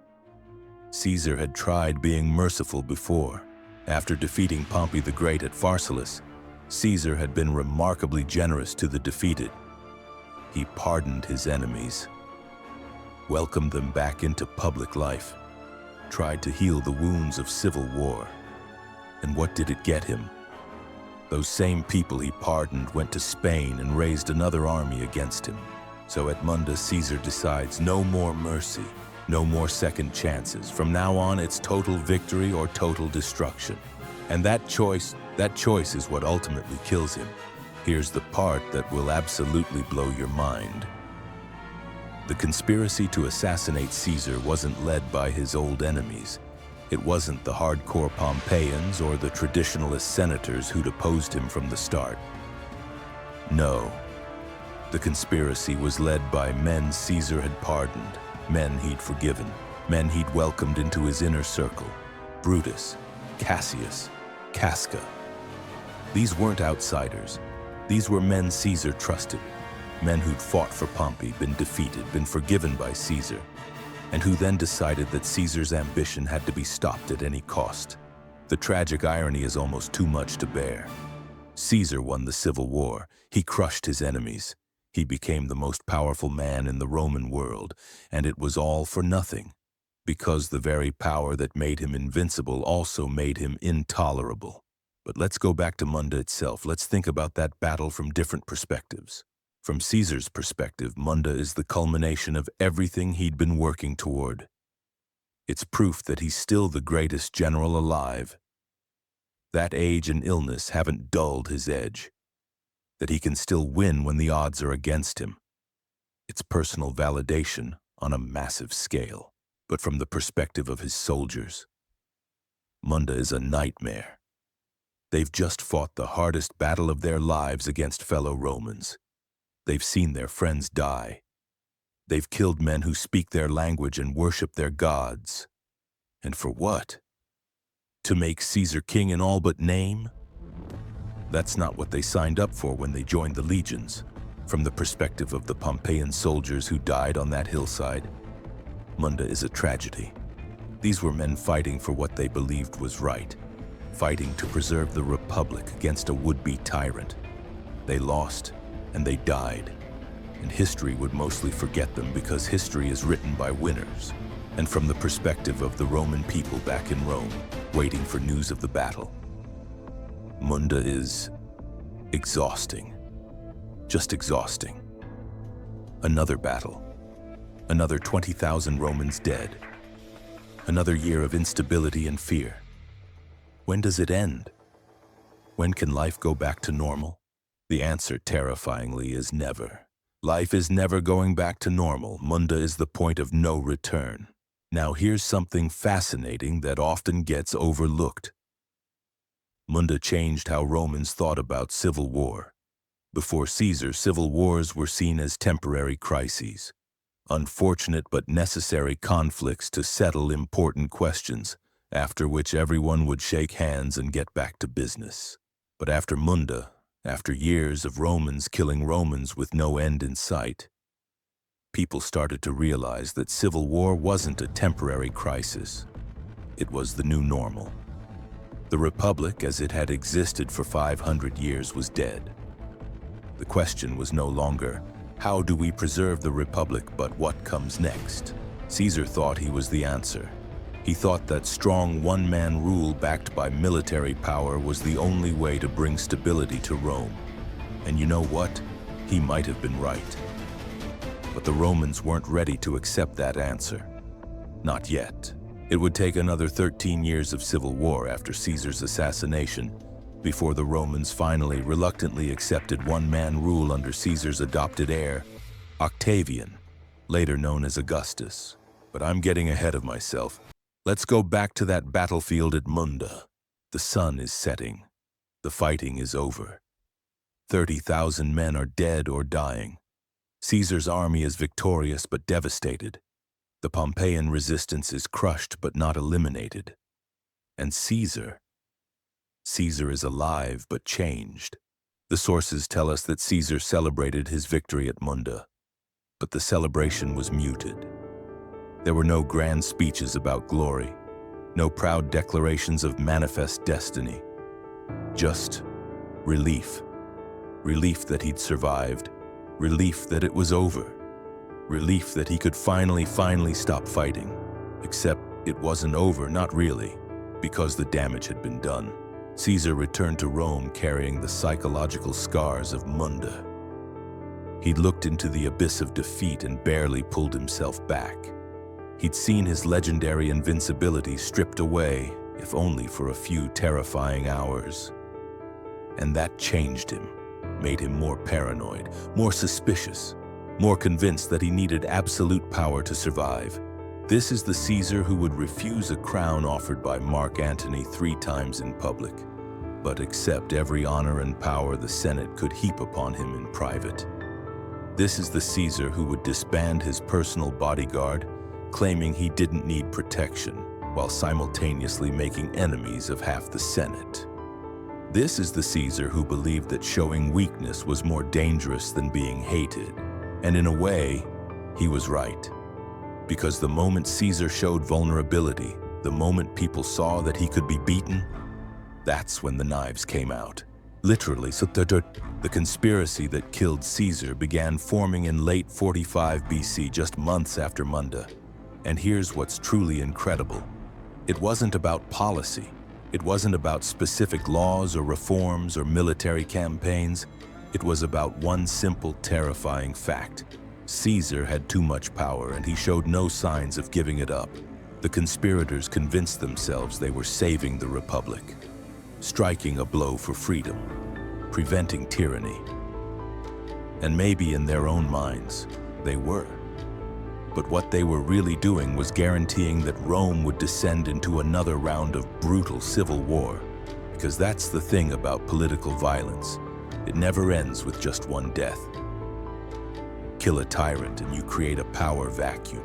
Caesar had tried being merciful before. After defeating Pompey the Great at Pharsalus, Caesar had been remarkably generous to the defeated. He pardoned his enemies, welcomed them back into public life, tried to heal the wounds of civil war. And what did it get him? Those same people he pardoned went to Spain and raised another army against him. So at Munda, Caesar decides no more mercy, no more second chances. From now on, it's total victory or total destruction. And that choice is what ultimately kills him. Here's the part that will absolutely blow your mind. The conspiracy to assassinate Caesar wasn't led by his old enemies. It wasn't the hardcore Pompeians or the traditionalist senators who'd opposed him from the start. No, the conspiracy was led by men Caesar had pardoned, men he'd forgiven, men he'd welcomed into his inner circle. Brutus, Cassius, Casca. These weren't outsiders. These were men Caesar trusted, men who'd fought for Pompey, been defeated, been forgiven by Caesar, and who then decided that Caesar's ambition had to be stopped at any cost. The tragic irony is almost too much to bear. Caesar won the civil war. He crushed his enemies. He became the most powerful man in the Roman world, and it was all for nothing, because the very power that made him invincible also made him intolerable. But let's go back to Munda itself. Let's think about that battle from different perspectives. From Caesar's perspective, Munda is the culmination of everything he'd been working toward. It's proof that he's still the greatest general alive. That age and illness haven't dulled his edge. That he can still win when the odds are against him. It's personal validation on a massive scale. But from the perspective of his soldiers, Munda is a nightmare. They've just fought the hardest battle of their lives against fellow Romans. They've seen their friends die. They've killed men who speak their language and worship their gods. And for what? To make Caesar king in all but name? That's not what they signed up for when they joined the legions. From the perspective of the Pompeian soldiers who died on that hillside, Munda is a tragedy. These were men fighting for what they believed was right, fighting to preserve the Republic against a would-be tyrant. They lost, and they died, and history would mostly forget them because history is written by winners. And from the perspective of the Roman people back in Rome, waiting for news of the battle, Munda is exhausting. Just exhausting. Another battle. Another 20,000 Romans dead. Another year of instability and fear. When does it end? When can life go back to normal? The answer, terrifyingly, is never. Life is never going back to normal. Munda is the point of no return. Now here's something fascinating that often gets overlooked. Munda changed how Romans thought about civil war. Before Caesar, civil wars were seen as temporary crises. Unfortunate but necessary conflicts to settle important questions, after which everyone would shake hands and get back to business. But after Munda, after years of Romans killing Romans with no end in sight, people started to realize that civil war wasn't a temporary crisis. It was the new normal. The Republic, as it had existed for 500 years, was dead. The question was no longer, how do we preserve the Republic, but what comes next? Caesar thought he was the answer. He thought that strong one-man rule backed by military power was the only way to bring stability to Rome. And you know what? He might have been right. But the Romans weren't ready to accept that answer. Not yet. It would take another 13 years of civil war after Caesar's assassination before the Romans finally reluctantly accepted one-man rule under Caesar's adopted heir, Octavian, later known as Augustus. But I'm getting ahead of myself. Let's go back to that battlefield at Munda. The sun is setting. The fighting is over. 30,000 men are dead or dying. Caesar's army is victorious but devastated. The Pompeian resistance is crushed but not eliminated. And Caesar is alive but changed. The sources tell us that Caesar celebrated his victory at Munda, but the celebration was muted. There were no grand speeches about glory, no proud declarations of manifest destiny. Just relief. Relief that he'd survived. Relief that it was over. Relief that he could finally stop fighting. Except it wasn't over, not really, because the damage had been done. Caesar returned to Rome carrying the psychological scars of Munda. He'd looked into the abyss of defeat and barely pulled himself back. He'd seen his legendary invincibility stripped away, if only for a few terrifying hours. And that changed him, made him more paranoid, more suspicious, more convinced that he needed absolute power to survive. This is the Caesar who would refuse a crown offered by Mark Antony 3 times in public, but accept every honor and power the Senate could heap upon him in private. This is the Caesar who would disband his personal bodyguard, claiming he didn't need protection, while simultaneously making enemies of half the Senate. This is the Caesar who believed that showing weakness was more dangerous than being hated. And in a way, he was right. Because the moment Caesar showed vulnerability, the moment people saw that he could be beaten, that's when the knives came out. Literally, the conspiracy that killed Caesar began forming in late 45 BC, just months after Munda. And here's what's truly incredible. It wasn't about policy. It wasn't about specific laws or reforms or military campaigns. It was about one simple, terrifying fact. Caesar had too much power, and he showed no signs of giving it up. The conspirators convinced themselves they were saving the Republic, striking a blow for freedom, preventing tyranny. And maybe in their own minds, they were. But what they were really doing was guaranteeing that Rome would descend into another round of brutal civil war. Because that's the thing about political violence. It never ends with just one death. Kill a tyrant and you create a power vacuum.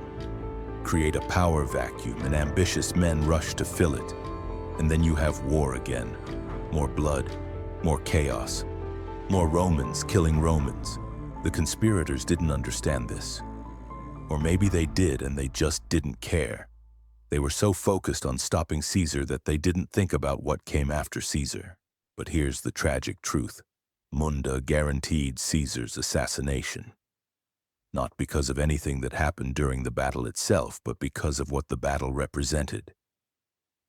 Create a power vacuum and ambitious men rush to fill it. And then you have war again. More blood, more chaos, more Romans killing Romans. The conspirators didn't understand this. Or maybe they did and they just didn't care. They were so focused on stopping Caesar that they didn't think about what came after Caesar. But here's the tragic truth. Munda guaranteed Caesar's assassination. Not because of anything that happened during the battle itself, but because of what the battle represented.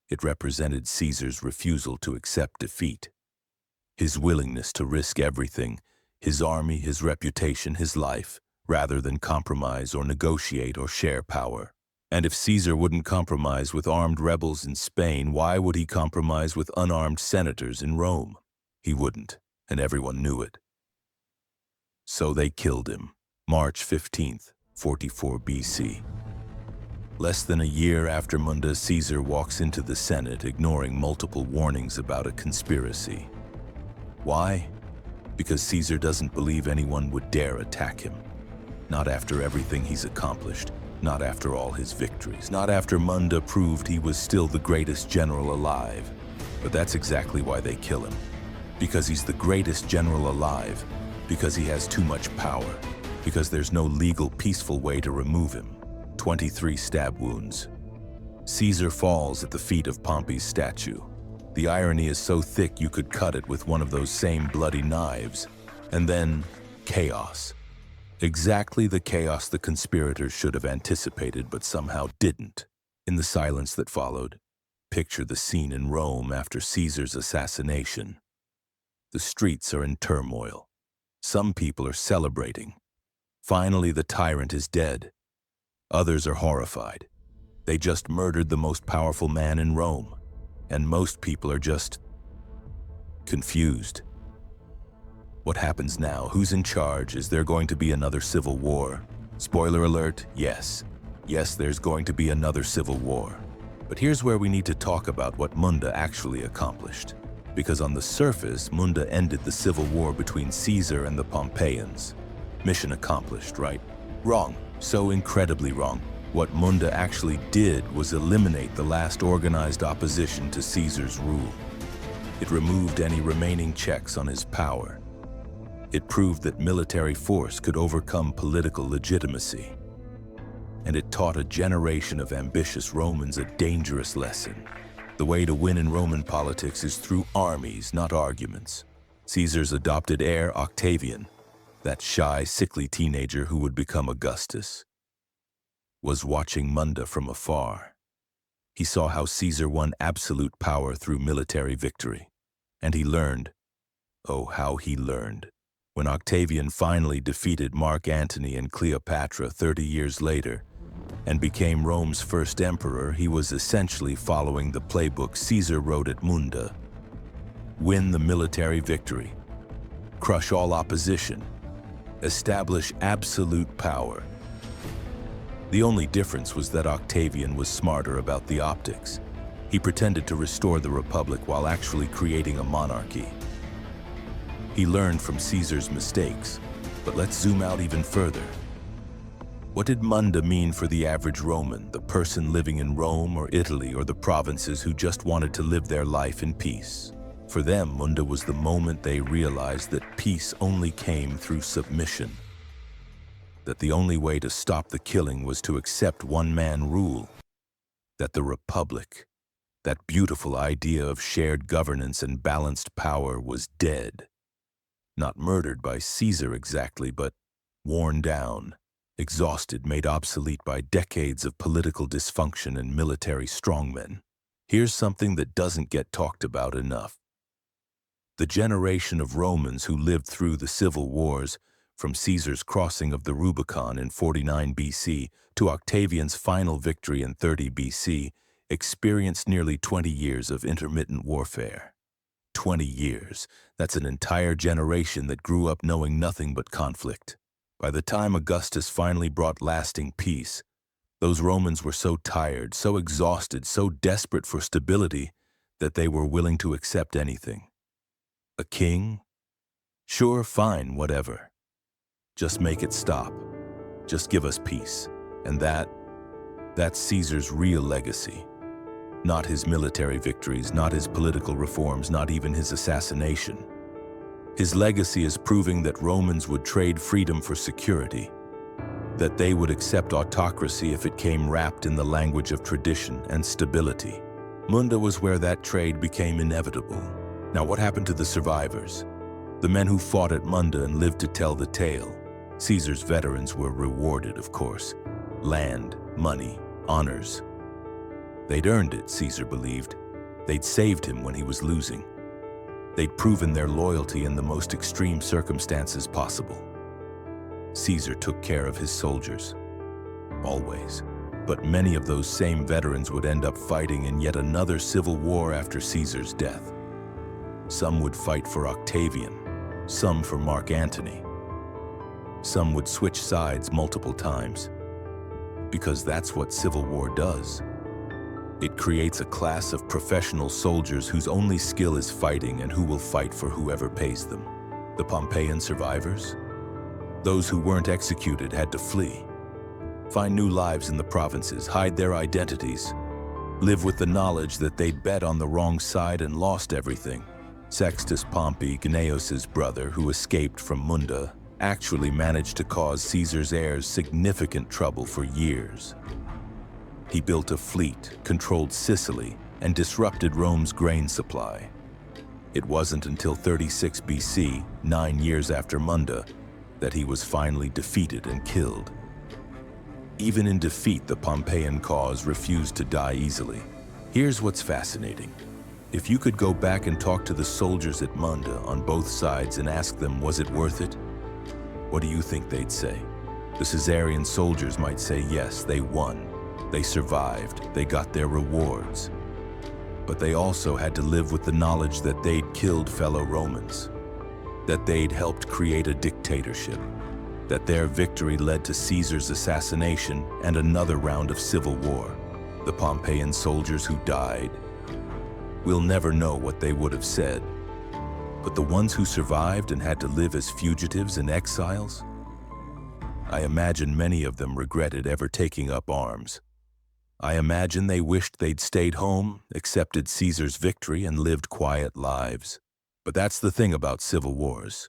It represented Caesar's refusal to accept defeat. His willingness to risk everything, his army, his reputation, his life, rather than compromise or negotiate or share power. And if Caesar wouldn't compromise with armed rebels in Spain, why would he compromise with unarmed senators in Rome? He wouldn't, and everyone knew it. So they killed him, March 15th, 44 BC. Less than a year after Munda, Caesar walks into the Senate, ignoring multiple warnings about a conspiracy. Why? Because Caesar doesn't believe anyone would dare attack him. Not after everything he's accomplished, not after all his victories, not after Munda proved he was still the greatest general alive. But that's exactly why they kill him. Because he's the greatest general alive, because he has too much power, because there's no legal, peaceful way to remove him. 23 stab wounds. Caesar falls at the feet of Pompey's statue. The irony is so thick you could cut it with one of those same bloody knives. And then, chaos. Exactly the chaos the conspirators should have anticipated but somehow didn't. In the silence that followed, picture the scene in Rome after Caesar's assassination. The streets are in turmoil. Some people are celebrating. Finally, the tyrant is dead. Others are horrified. They just murdered the most powerful man in Rome. And most people are just confused. What happens now? Who's in charge? Is there going to be another civil war? Spoiler alert, yes. Yes, there's going to be another civil war. But here's where we need to talk about what Munda actually accomplished. Because on the surface, Munda ended the civil war between Caesar and the Pompeians. Mission accomplished, right? Wrong. So incredibly wrong. What Munda actually did was eliminate the last organized opposition to Caesar's rule. It removed any remaining checks on his power. It proved that military force could overcome political legitimacy. And it taught a generation of ambitious Romans a dangerous lesson. The way to win in Roman politics is through armies, not arguments. Caesar's adopted heir, Octavian, that shy, sickly teenager who would become Augustus, was watching Munda from afar. He saw how Caesar won absolute power through military victory. And he learned, oh, how he learned. When Octavian finally defeated Mark Antony and Cleopatra 30 years later, and became Rome's first emperor, he was essentially following the playbook Caesar wrote at Munda. Win the military victory, crush all opposition, establish absolute power. The only difference was that Octavian was smarter about the optics. He pretended to restore the Republic while actually creating a monarchy. He learned from Caesar's mistakes, but let's zoom out even further. What did Munda mean for the average Roman, the person living in Rome or Italy or the provinces who just wanted to live their life in peace? For them, Munda was the moment they realized that peace only came through submission, that the only way to stop the killing was to accept one-man rule, that the Republic, that beautiful idea of shared governance and balanced power, was dead. Not murdered by Caesar exactly, but worn down, exhausted, made obsolete by decades of political dysfunction and military strongmen. Here's something that doesn't get talked about enough. The generation of Romans who lived through the civil wars, from Caesar's crossing of the Rubicon in 49 BC to Octavian's final victory in 30 BC, experienced nearly 20 years of intermittent warfare. 20 years, that's an entire generation that grew up knowing nothing but conflict. By the time Augustus finally brought lasting peace, those Romans were so tired, so exhausted, so desperate for stability that they were willing to accept anything. A king? Sure, fine, whatever. Just make it stop. Just give us peace. And that's Caesar's real legacy. Not his military victories, not his political reforms, not even his assassination. His legacy is proving that Romans would trade freedom for security, that they would accept autocracy if it came wrapped in the language of tradition and stability. Munda was where that trade became inevitable. Now, what happened to the survivors? The men who fought at Munda and lived to tell the tale. Caesar's veterans were rewarded, of course. Land, money, honors. They'd earned it, Caesar believed. They'd saved him when he was losing. They'd proven their loyalty in the most extreme circumstances possible. Caesar took care of his soldiers. Always. But many of those same veterans would end up fighting in yet another civil war after Caesar's death. Some would fight for Octavian, some for Mark Antony. Some would switch sides multiple times, because that's what civil war does. It creates a class of professional soldiers whose only skill is fighting and who will fight for whoever pays them. The Pompeian survivors? Those who weren't executed had to flee, find new lives in the provinces, hide their identities, live with the knowledge that they'd bet on the wrong side and lost everything. Sextus Pompey, Gnaeus's brother, who escaped from Munda, actually managed to cause Caesar's heirs significant trouble for years. He built a fleet, controlled Sicily, and disrupted Rome's grain supply. It wasn't until 36 BC, 9 years after Munda, that he was finally defeated and killed. Even in defeat, the Pompeian cause refused to die easily. Here's what's fascinating. If you could go back and talk to the soldiers at Munda on both sides and ask them, was it worth it? What do you think they'd say? The Caesarian soldiers might say, yes, they won. They survived. They got their rewards. But they also had to live with the knowledge that they'd killed fellow Romans, that they'd helped create a dictatorship, that their victory led to Caesar's assassination and another round of civil war. The Pompeian soldiers who died, we'll never know what they would have said. But the ones who survived and had to live as fugitives and exiles, I imagine many of them regretted ever taking up arms. I imagine they wished they'd stayed home, accepted Caesar's victory, and lived quiet lives. But that's the thing about civil wars.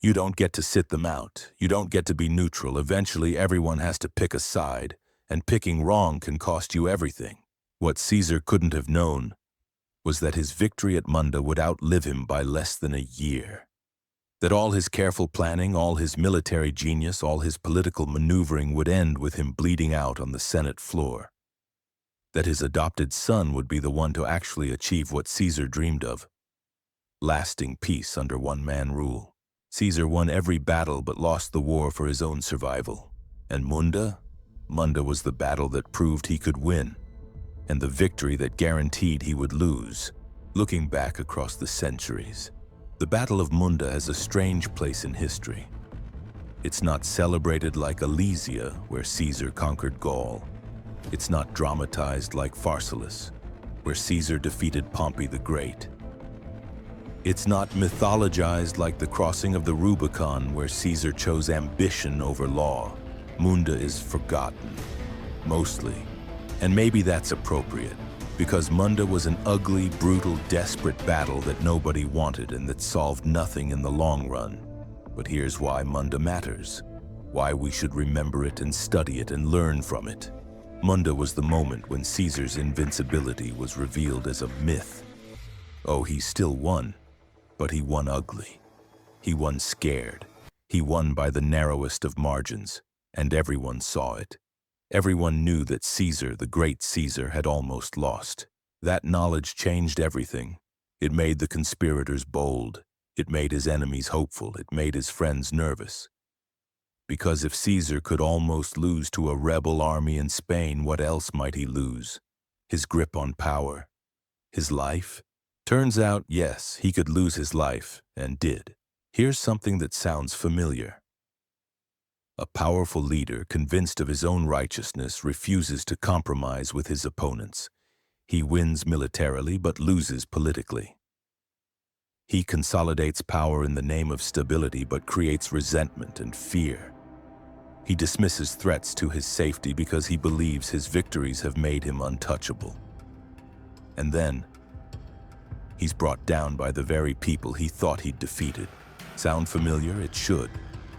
You don't get to sit them out. You don't get to be neutral. Eventually, everyone has to pick a side, and picking wrong can cost you everything. What Caesar couldn't have known was that his victory at Munda would outlive him by less than a year. That all his careful planning, all his military genius, all his political maneuvering would end with him bleeding out on the Senate floor. That his adopted son would be the one to actually achieve what Caesar dreamed of: lasting peace under one-man rule. Caesar won every battle but lost the war for his own survival. And Munda? Munda was the battle that proved he could win, and the victory that guaranteed he would lose. Looking back across the centuries, the Battle of Munda has a strange place in history. It's not celebrated like Alesia, where Caesar conquered Gaul. It's not dramatized like Pharsalus, where Caesar defeated Pompey the Great. It's not mythologized like the crossing of the Rubicon, where Caesar chose ambition over law. Munda is forgotten, mostly. And maybe that's appropriate, because Munda was an ugly, brutal, desperate battle that nobody wanted and that solved nothing in the long run. But here's why Munda matters, why we should remember it and study it and learn from it. Munda was the moment when Caesar's invincibility was revealed as a myth. Oh, he still won, but he won ugly. He won scared. He won by the narrowest of margins, and everyone saw it. Everyone knew that Caesar, the great Caesar, had almost lost. That knowledge changed everything. It made the conspirators bold. It made his enemies hopeful. It made his friends nervous. Because if Caesar could almost lose to a rebel army in Spain, what else might he lose? His grip on power? His life? Turns out, yes, he could lose his life, and did. Here's something that sounds familiar. A powerful leader, convinced of his own righteousness, refuses to compromise with his opponents. He wins militarily but loses politically. He consolidates power in the name of stability but creates resentment and fear. He dismisses threats to his safety because he believes his victories have made him untouchable. And then, he's brought down by the very people he thought he'd defeated. Sound familiar? It should.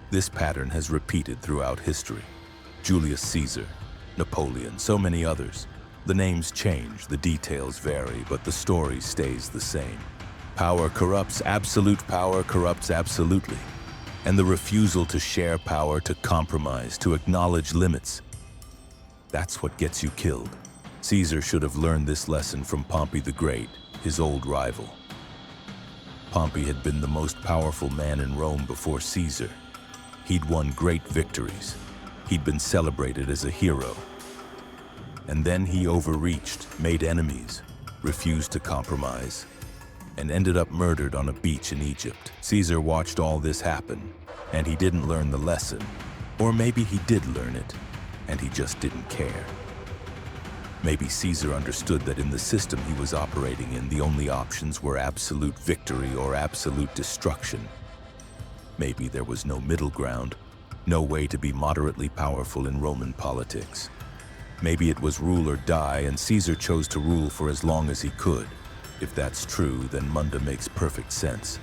This pattern has repeated throughout history. Julius Caesar, Napoleon, so many others. The names change, the details vary, but the story stays the same. Power corrupts, absolute power corrupts absolutely. And the refusal to share power, to compromise, to acknowledge limits, that's what gets you killed. Caesar should have learned this lesson from Pompey the Great, his old rival. Pompey had been the most powerful man in Rome before Caesar. He'd won great victories. He'd been celebrated as a hero. And then he overreached, made enemies, refused to compromise, and ended up murdered on a beach in Egypt. Caesar watched all this happen, and he didn't learn the lesson. Or maybe he did learn it, and he just didn't care. Maybe Caesar understood that in the system he was operating in, the only options were absolute victory or absolute destruction. Maybe there was no middle ground, no way to be moderately powerful in Roman politics. Maybe it was rule or die, and Caesar chose to rule for as long as he could. If that's true, then Munda makes perfect sense.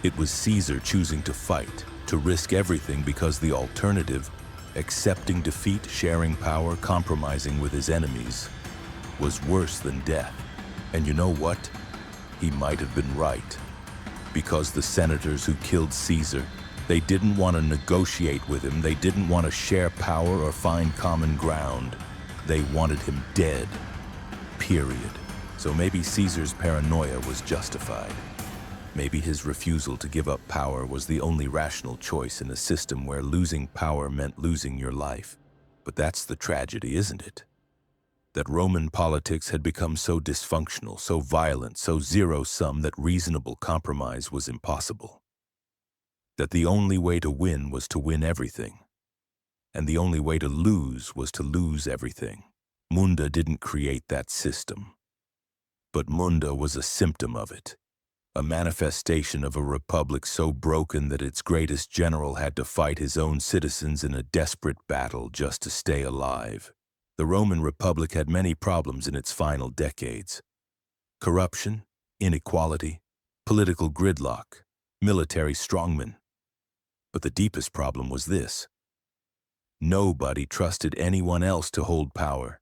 It was Caesar choosing to fight, to risk everything, because the alternative, accepting defeat, sharing power, compromising with his enemies, was worse than death. And you know what? He might have been right. Because the senators who killed Caesar, they didn't want to negotiate with him, they didn't want to share power or find common ground. They wanted him dead. Period. So maybe Caesar's paranoia was justified. Maybe his refusal to give up power was the only rational choice in a system where losing power meant losing your life. But that's the tragedy, isn't it? That Roman politics had become so dysfunctional, so violent, so zero-sum that reasonable compromise was impossible. That the only way to win was to win everything. And the only way to lose was to lose everything. Munda didn't create that system. But Munda was a symptom of it, a manifestation of a republic so broken that its greatest general had to fight his own citizens in a desperate battle just to stay alive. The Roman Republic had many problems in its final decades. Corruption, inequality, political gridlock, military strongmen. But the deepest problem was this. Nobody trusted anyone else to hold power.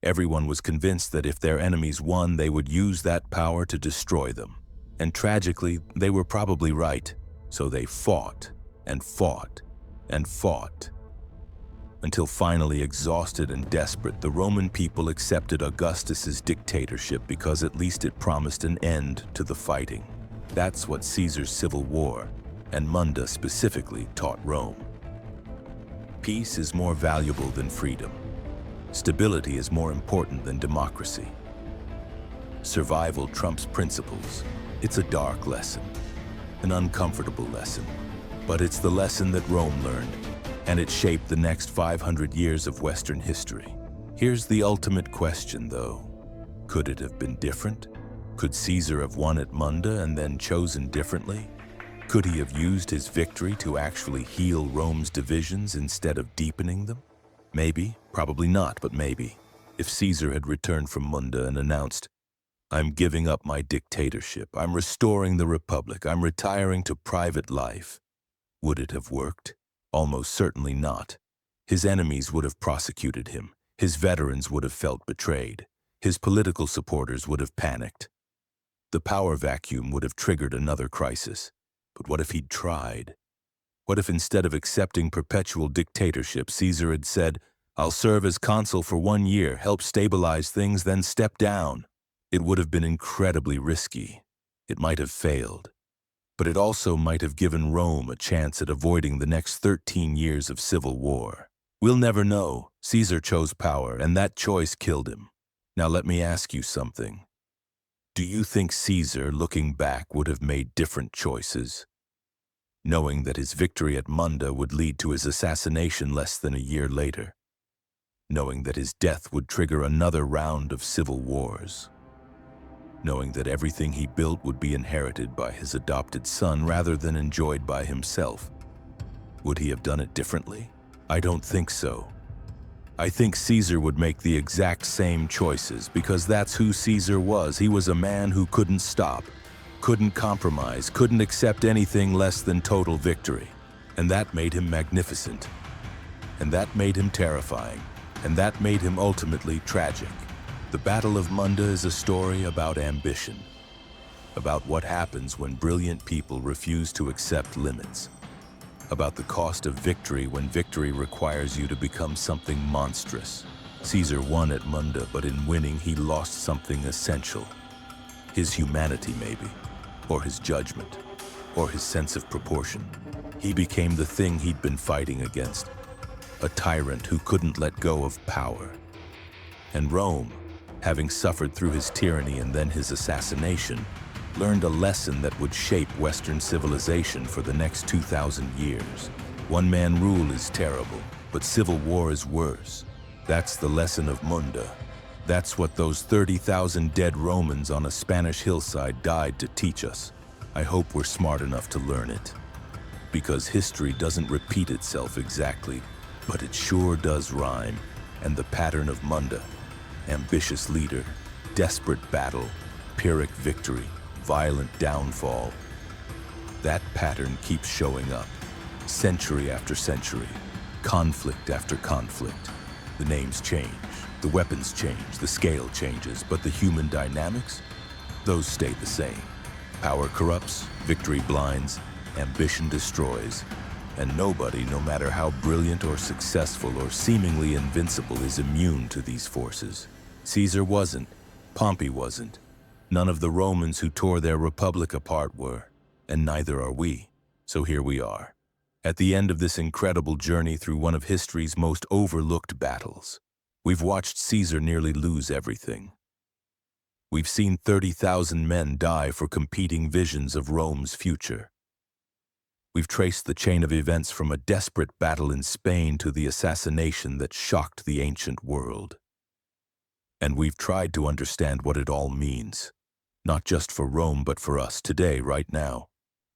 Everyone was convinced that if their enemies won, they would use that power to destroy them. And tragically, they were probably right. So they fought and fought and fought. Until finally, exhausted and desperate, the Roman people accepted Augustus's dictatorship because at least it promised an end to the fighting. That's what Caesar's civil war, and Munda specifically, taught Rome. Peace is more valuable than freedom. Stability is more important than democracy. Survival trumps principles. It's a dark lesson, an uncomfortable lesson, but it's the lesson that Rome learned, and it shaped the next 500 years of Western history. Here's the ultimate question, though. Could it have been different? Could Caesar have won at Munda and then chosen differently? Could he have used his victory to actually heal Rome's divisions instead of deepening them? Maybe, probably not, but maybe. If Caesar had returned from Munda and announced, "I'm giving up my dictatorship, I'm restoring the republic, I'm retiring to private life," would it have worked? Almost certainly not. His enemies would have prosecuted him, his veterans would have felt betrayed, his political supporters would have panicked. The power vacuum would have triggered another crisis. But what if he'd tried? What if instead of accepting perpetual dictatorship, Caesar had said, "I'll serve as consul for 1 year, help stabilize things, then step down"? It would have been incredibly risky. It might have failed. But it also might have given Rome a chance at avoiding the next 13 years of civil war. We'll never know. Caesar chose power, and that choice killed him. Now let me ask you something. Do you think Caesar, looking back, would have made different choices? Knowing that his victory at Munda would lead to his assassination less than a year later? Knowing that his death would trigger another round of civil wars? Knowing that everything he built would be inherited by his adopted son rather than enjoyed by himself? Would he have done it differently? I don't think so. I think Caesar would make the exact same choices because that's who Caesar was. He was a man who couldn't stop, couldn't compromise, couldn't accept anything less than total victory. And that made him magnificent. And that made him terrifying. And that made him ultimately tragic. The Battle of Munda is a story about ambition, about what happens when brilliant people refuse to accept limits, about the cost of victory when victory requires you to become something monstrous. Caesar won at Munda, but in winning he lost something essential. His humanity, maybe, or his judgment, or his sense of proportion. He became the thing he'd been fighting against, a tyrant who couldn't let go of power. And Rome, having suffered through his tyranny and then his assassination, learned a lesson that would shape Western civilization for the next 2,000 years. One-man rule is terrible, but civil war is worse. That's the lesson of Munda. That's what those 30,000 dead Romans on a Spanish hillside died to teach us. I hope we're smart enough to learn it. Because history doesn't repeat itself exactly, but it sure does rhyme. And the pattern of Munda: ambitious leader, desperate battle, Pyrrhic victory, violent downfall. That pattern keeps showing up, century after century, conflict after conflict. The names change, the weapons change, the scale changes, but the human dynamics, those stay the same. Power corrupts, victory blinds, ambition destroys, and nobody, no matter how brilliant or successful or seemingly invincible, is immune to these forces. Caesar wasn't, Pompey wasn't. None of the Romans who tore their republic apart were, and neither are we. So here we are, at the end of this incredible journey through one of history's most overlooked battles. We've watched Caesar nearly lose everything. We've seen 30,000 men die for competing visions of Rome's future. We've traced the chain of events from a desperate battle in Spain to the assassination that shocked the ancient world. And we've tried to understand what it all means. Not just for Rome, but for us today, right now.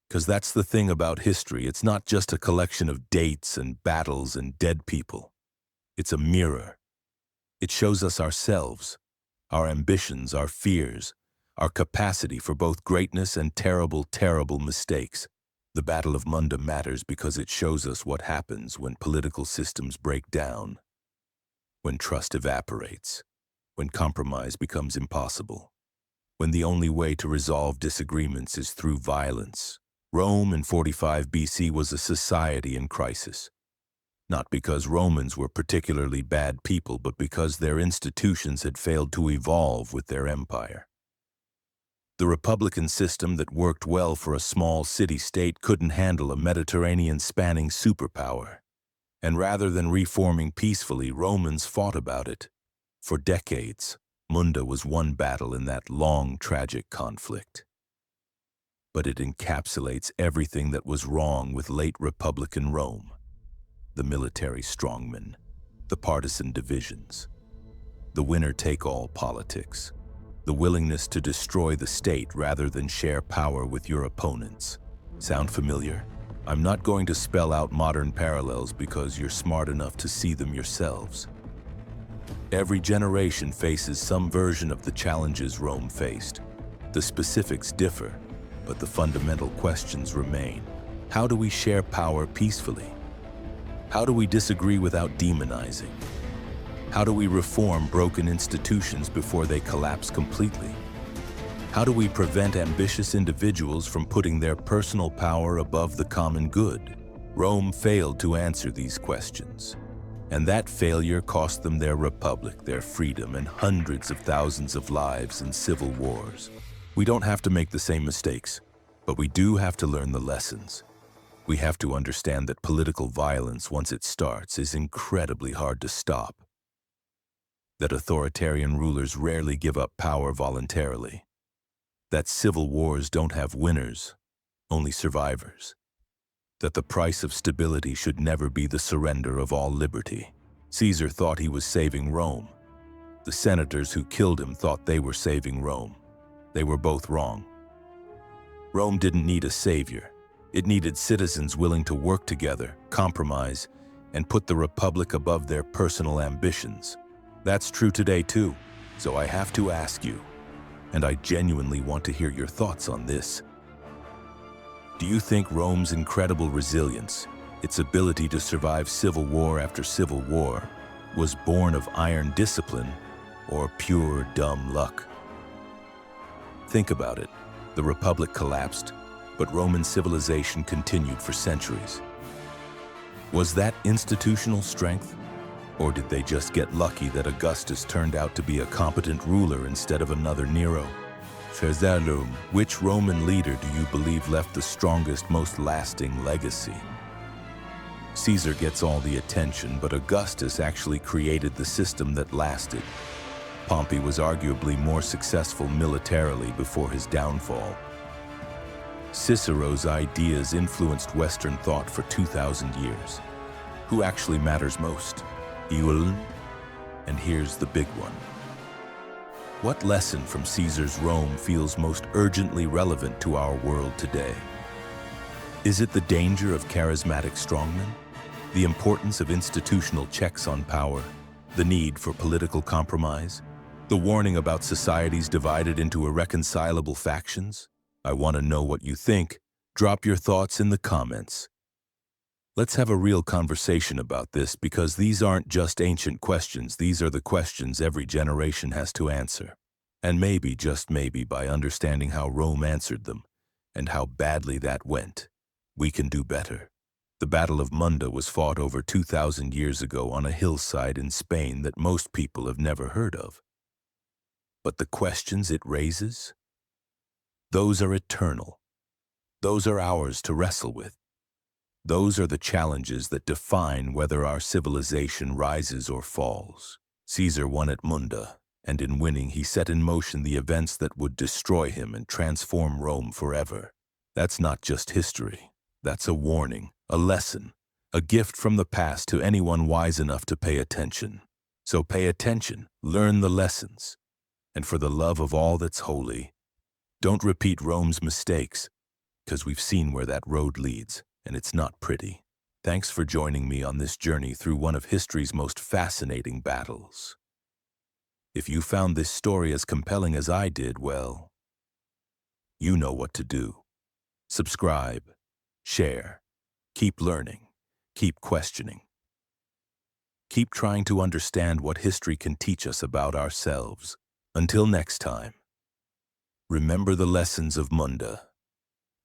Because that's the thing about history. It's not just a collection of dates and battles and dead people. It's a mirror. It shows us ourselves, our ambitions, our fears, our capacity for both greatness and terrible, terrible mistakes. The Battle of Munda matters because it shows us what happens when political systems break down, when trust evaporates, when compromise becomes impossible, when the only way to resolve disagreements is through violence. Rome in 45 BC was a society in crisis. Not because Romans were particularly bad people, but because their institutions had failed to evolve with their empire. The republican system that worked well for a small city-state couldn't handle a Mediterranean-spanning superpower. And rather than reforming peacefully, Romans fought about it. For decades, Munda was one battle in that long, tragic conflict. But it encapsulates everything that was wrong with late Republican Rome: the military strongmen, the partisan divisions, the winner-take-all politics, the willingness to destroy the state rather than share power with your opponents. Sound familiar? I'm not going to spell out modern parallels because you're smart enough to see them yourselves. Every generation faces some version of the challenges Rome faced. The specifics differ, but the fundamental questions remain. How do we share power peacefully? How do we disagree without demonizing? How do we reform broken institutions before they collapse completely? How do we prevent ambitious individuals from putting their personal power above the common good? Rome failed to answer these questions, and that failure cost them their republic, their freedom, and hundreds of thousands of lives in civil wars. We don't have to make the same mistakes, but we do have to learn the lessons. We have to understand that political violence, once it starts, is incredibly hard to stop. That authoritarian rulers rarely give up power voluntarily. That civil wars don't have winners, only survivors. That the price of stability should never be the surrender of all liberty. Caesar thought he was saving Rome. The senators who killed him thought they were saving Rome. They were both wrong. Rome didn't need a savior. It needed citizens willing to work together, compromise, and put the republic above their personal ambitions. That's true today too, so I have to ask you, and I genuinely want to hear your thoughts on this. Do you think Rome's incredible resilience, its ability to survive civil war after civil war, was born of iron discipline or pure dumb luck? Think about it. The Republic collapsed, but Roman civilization continued for centuries. Was that institutional strength? Or did they just get lucky that Augustus turned out to be a competent ruler instead of another Nero? Which Roman leader do you believe left the strongest, most lasting legacy? Caesar gets all the attention, but Augustus actually created the system that lasted. Pompey was arguably more successful militarily before his downfall. Cicero's ideas influenced Western thought for 2,000 years. Who actually matters most? And here's the big one. What lesson from Caesar's Rome feels most urgently relevant to our world today? Is it the danger of charismatic strongmen? The importance of institutional checks on power? The need for political compromise? The warning about societies divided into irreconcilable factions? I want to know what you think. Drop your thoughts in the comments. Let's have a real conversation about this, because these aren't just ancient questions. These are the questions every generation has to answer. And maybe, just maybe, by understanding how Rome answered them and how badly that went, we can do better. The Battle of Munda was fought over 2,000 years ago on a hillside in Spain that most people have never heard of. But the questions it raises, those are eternal. Those are ours to wrestle with. Those are the challenges that define whether our civilization rises or falls. Caesar won at Munda, and in winning he set in motion the events that would destroy him and transform Rome forever. That's not just history. That's a warning, a lesson, a gift from the past to anyone wise enough to pay attention. So pay attention, learn the lessons, and for the love of all that's holy, don't repeat Rome's mistakes, because we've seen where that road leads, and it's not pretty. Thanks for joining me on this journey through one of history's most fascinating battles. If you found this story as compelling as I did, well, you know what to do. Subscribe, share, keep learning, keep questioning. Keep trying to understand what history can teach us about ourselves. Until next time, remember the lessons of Munda.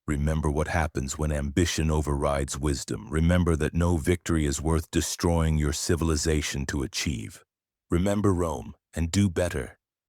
Remember what happens when ambition overrides wisdom. Remember that no victory is worth destroying your civilization to achieve. Remember Rome, and do better.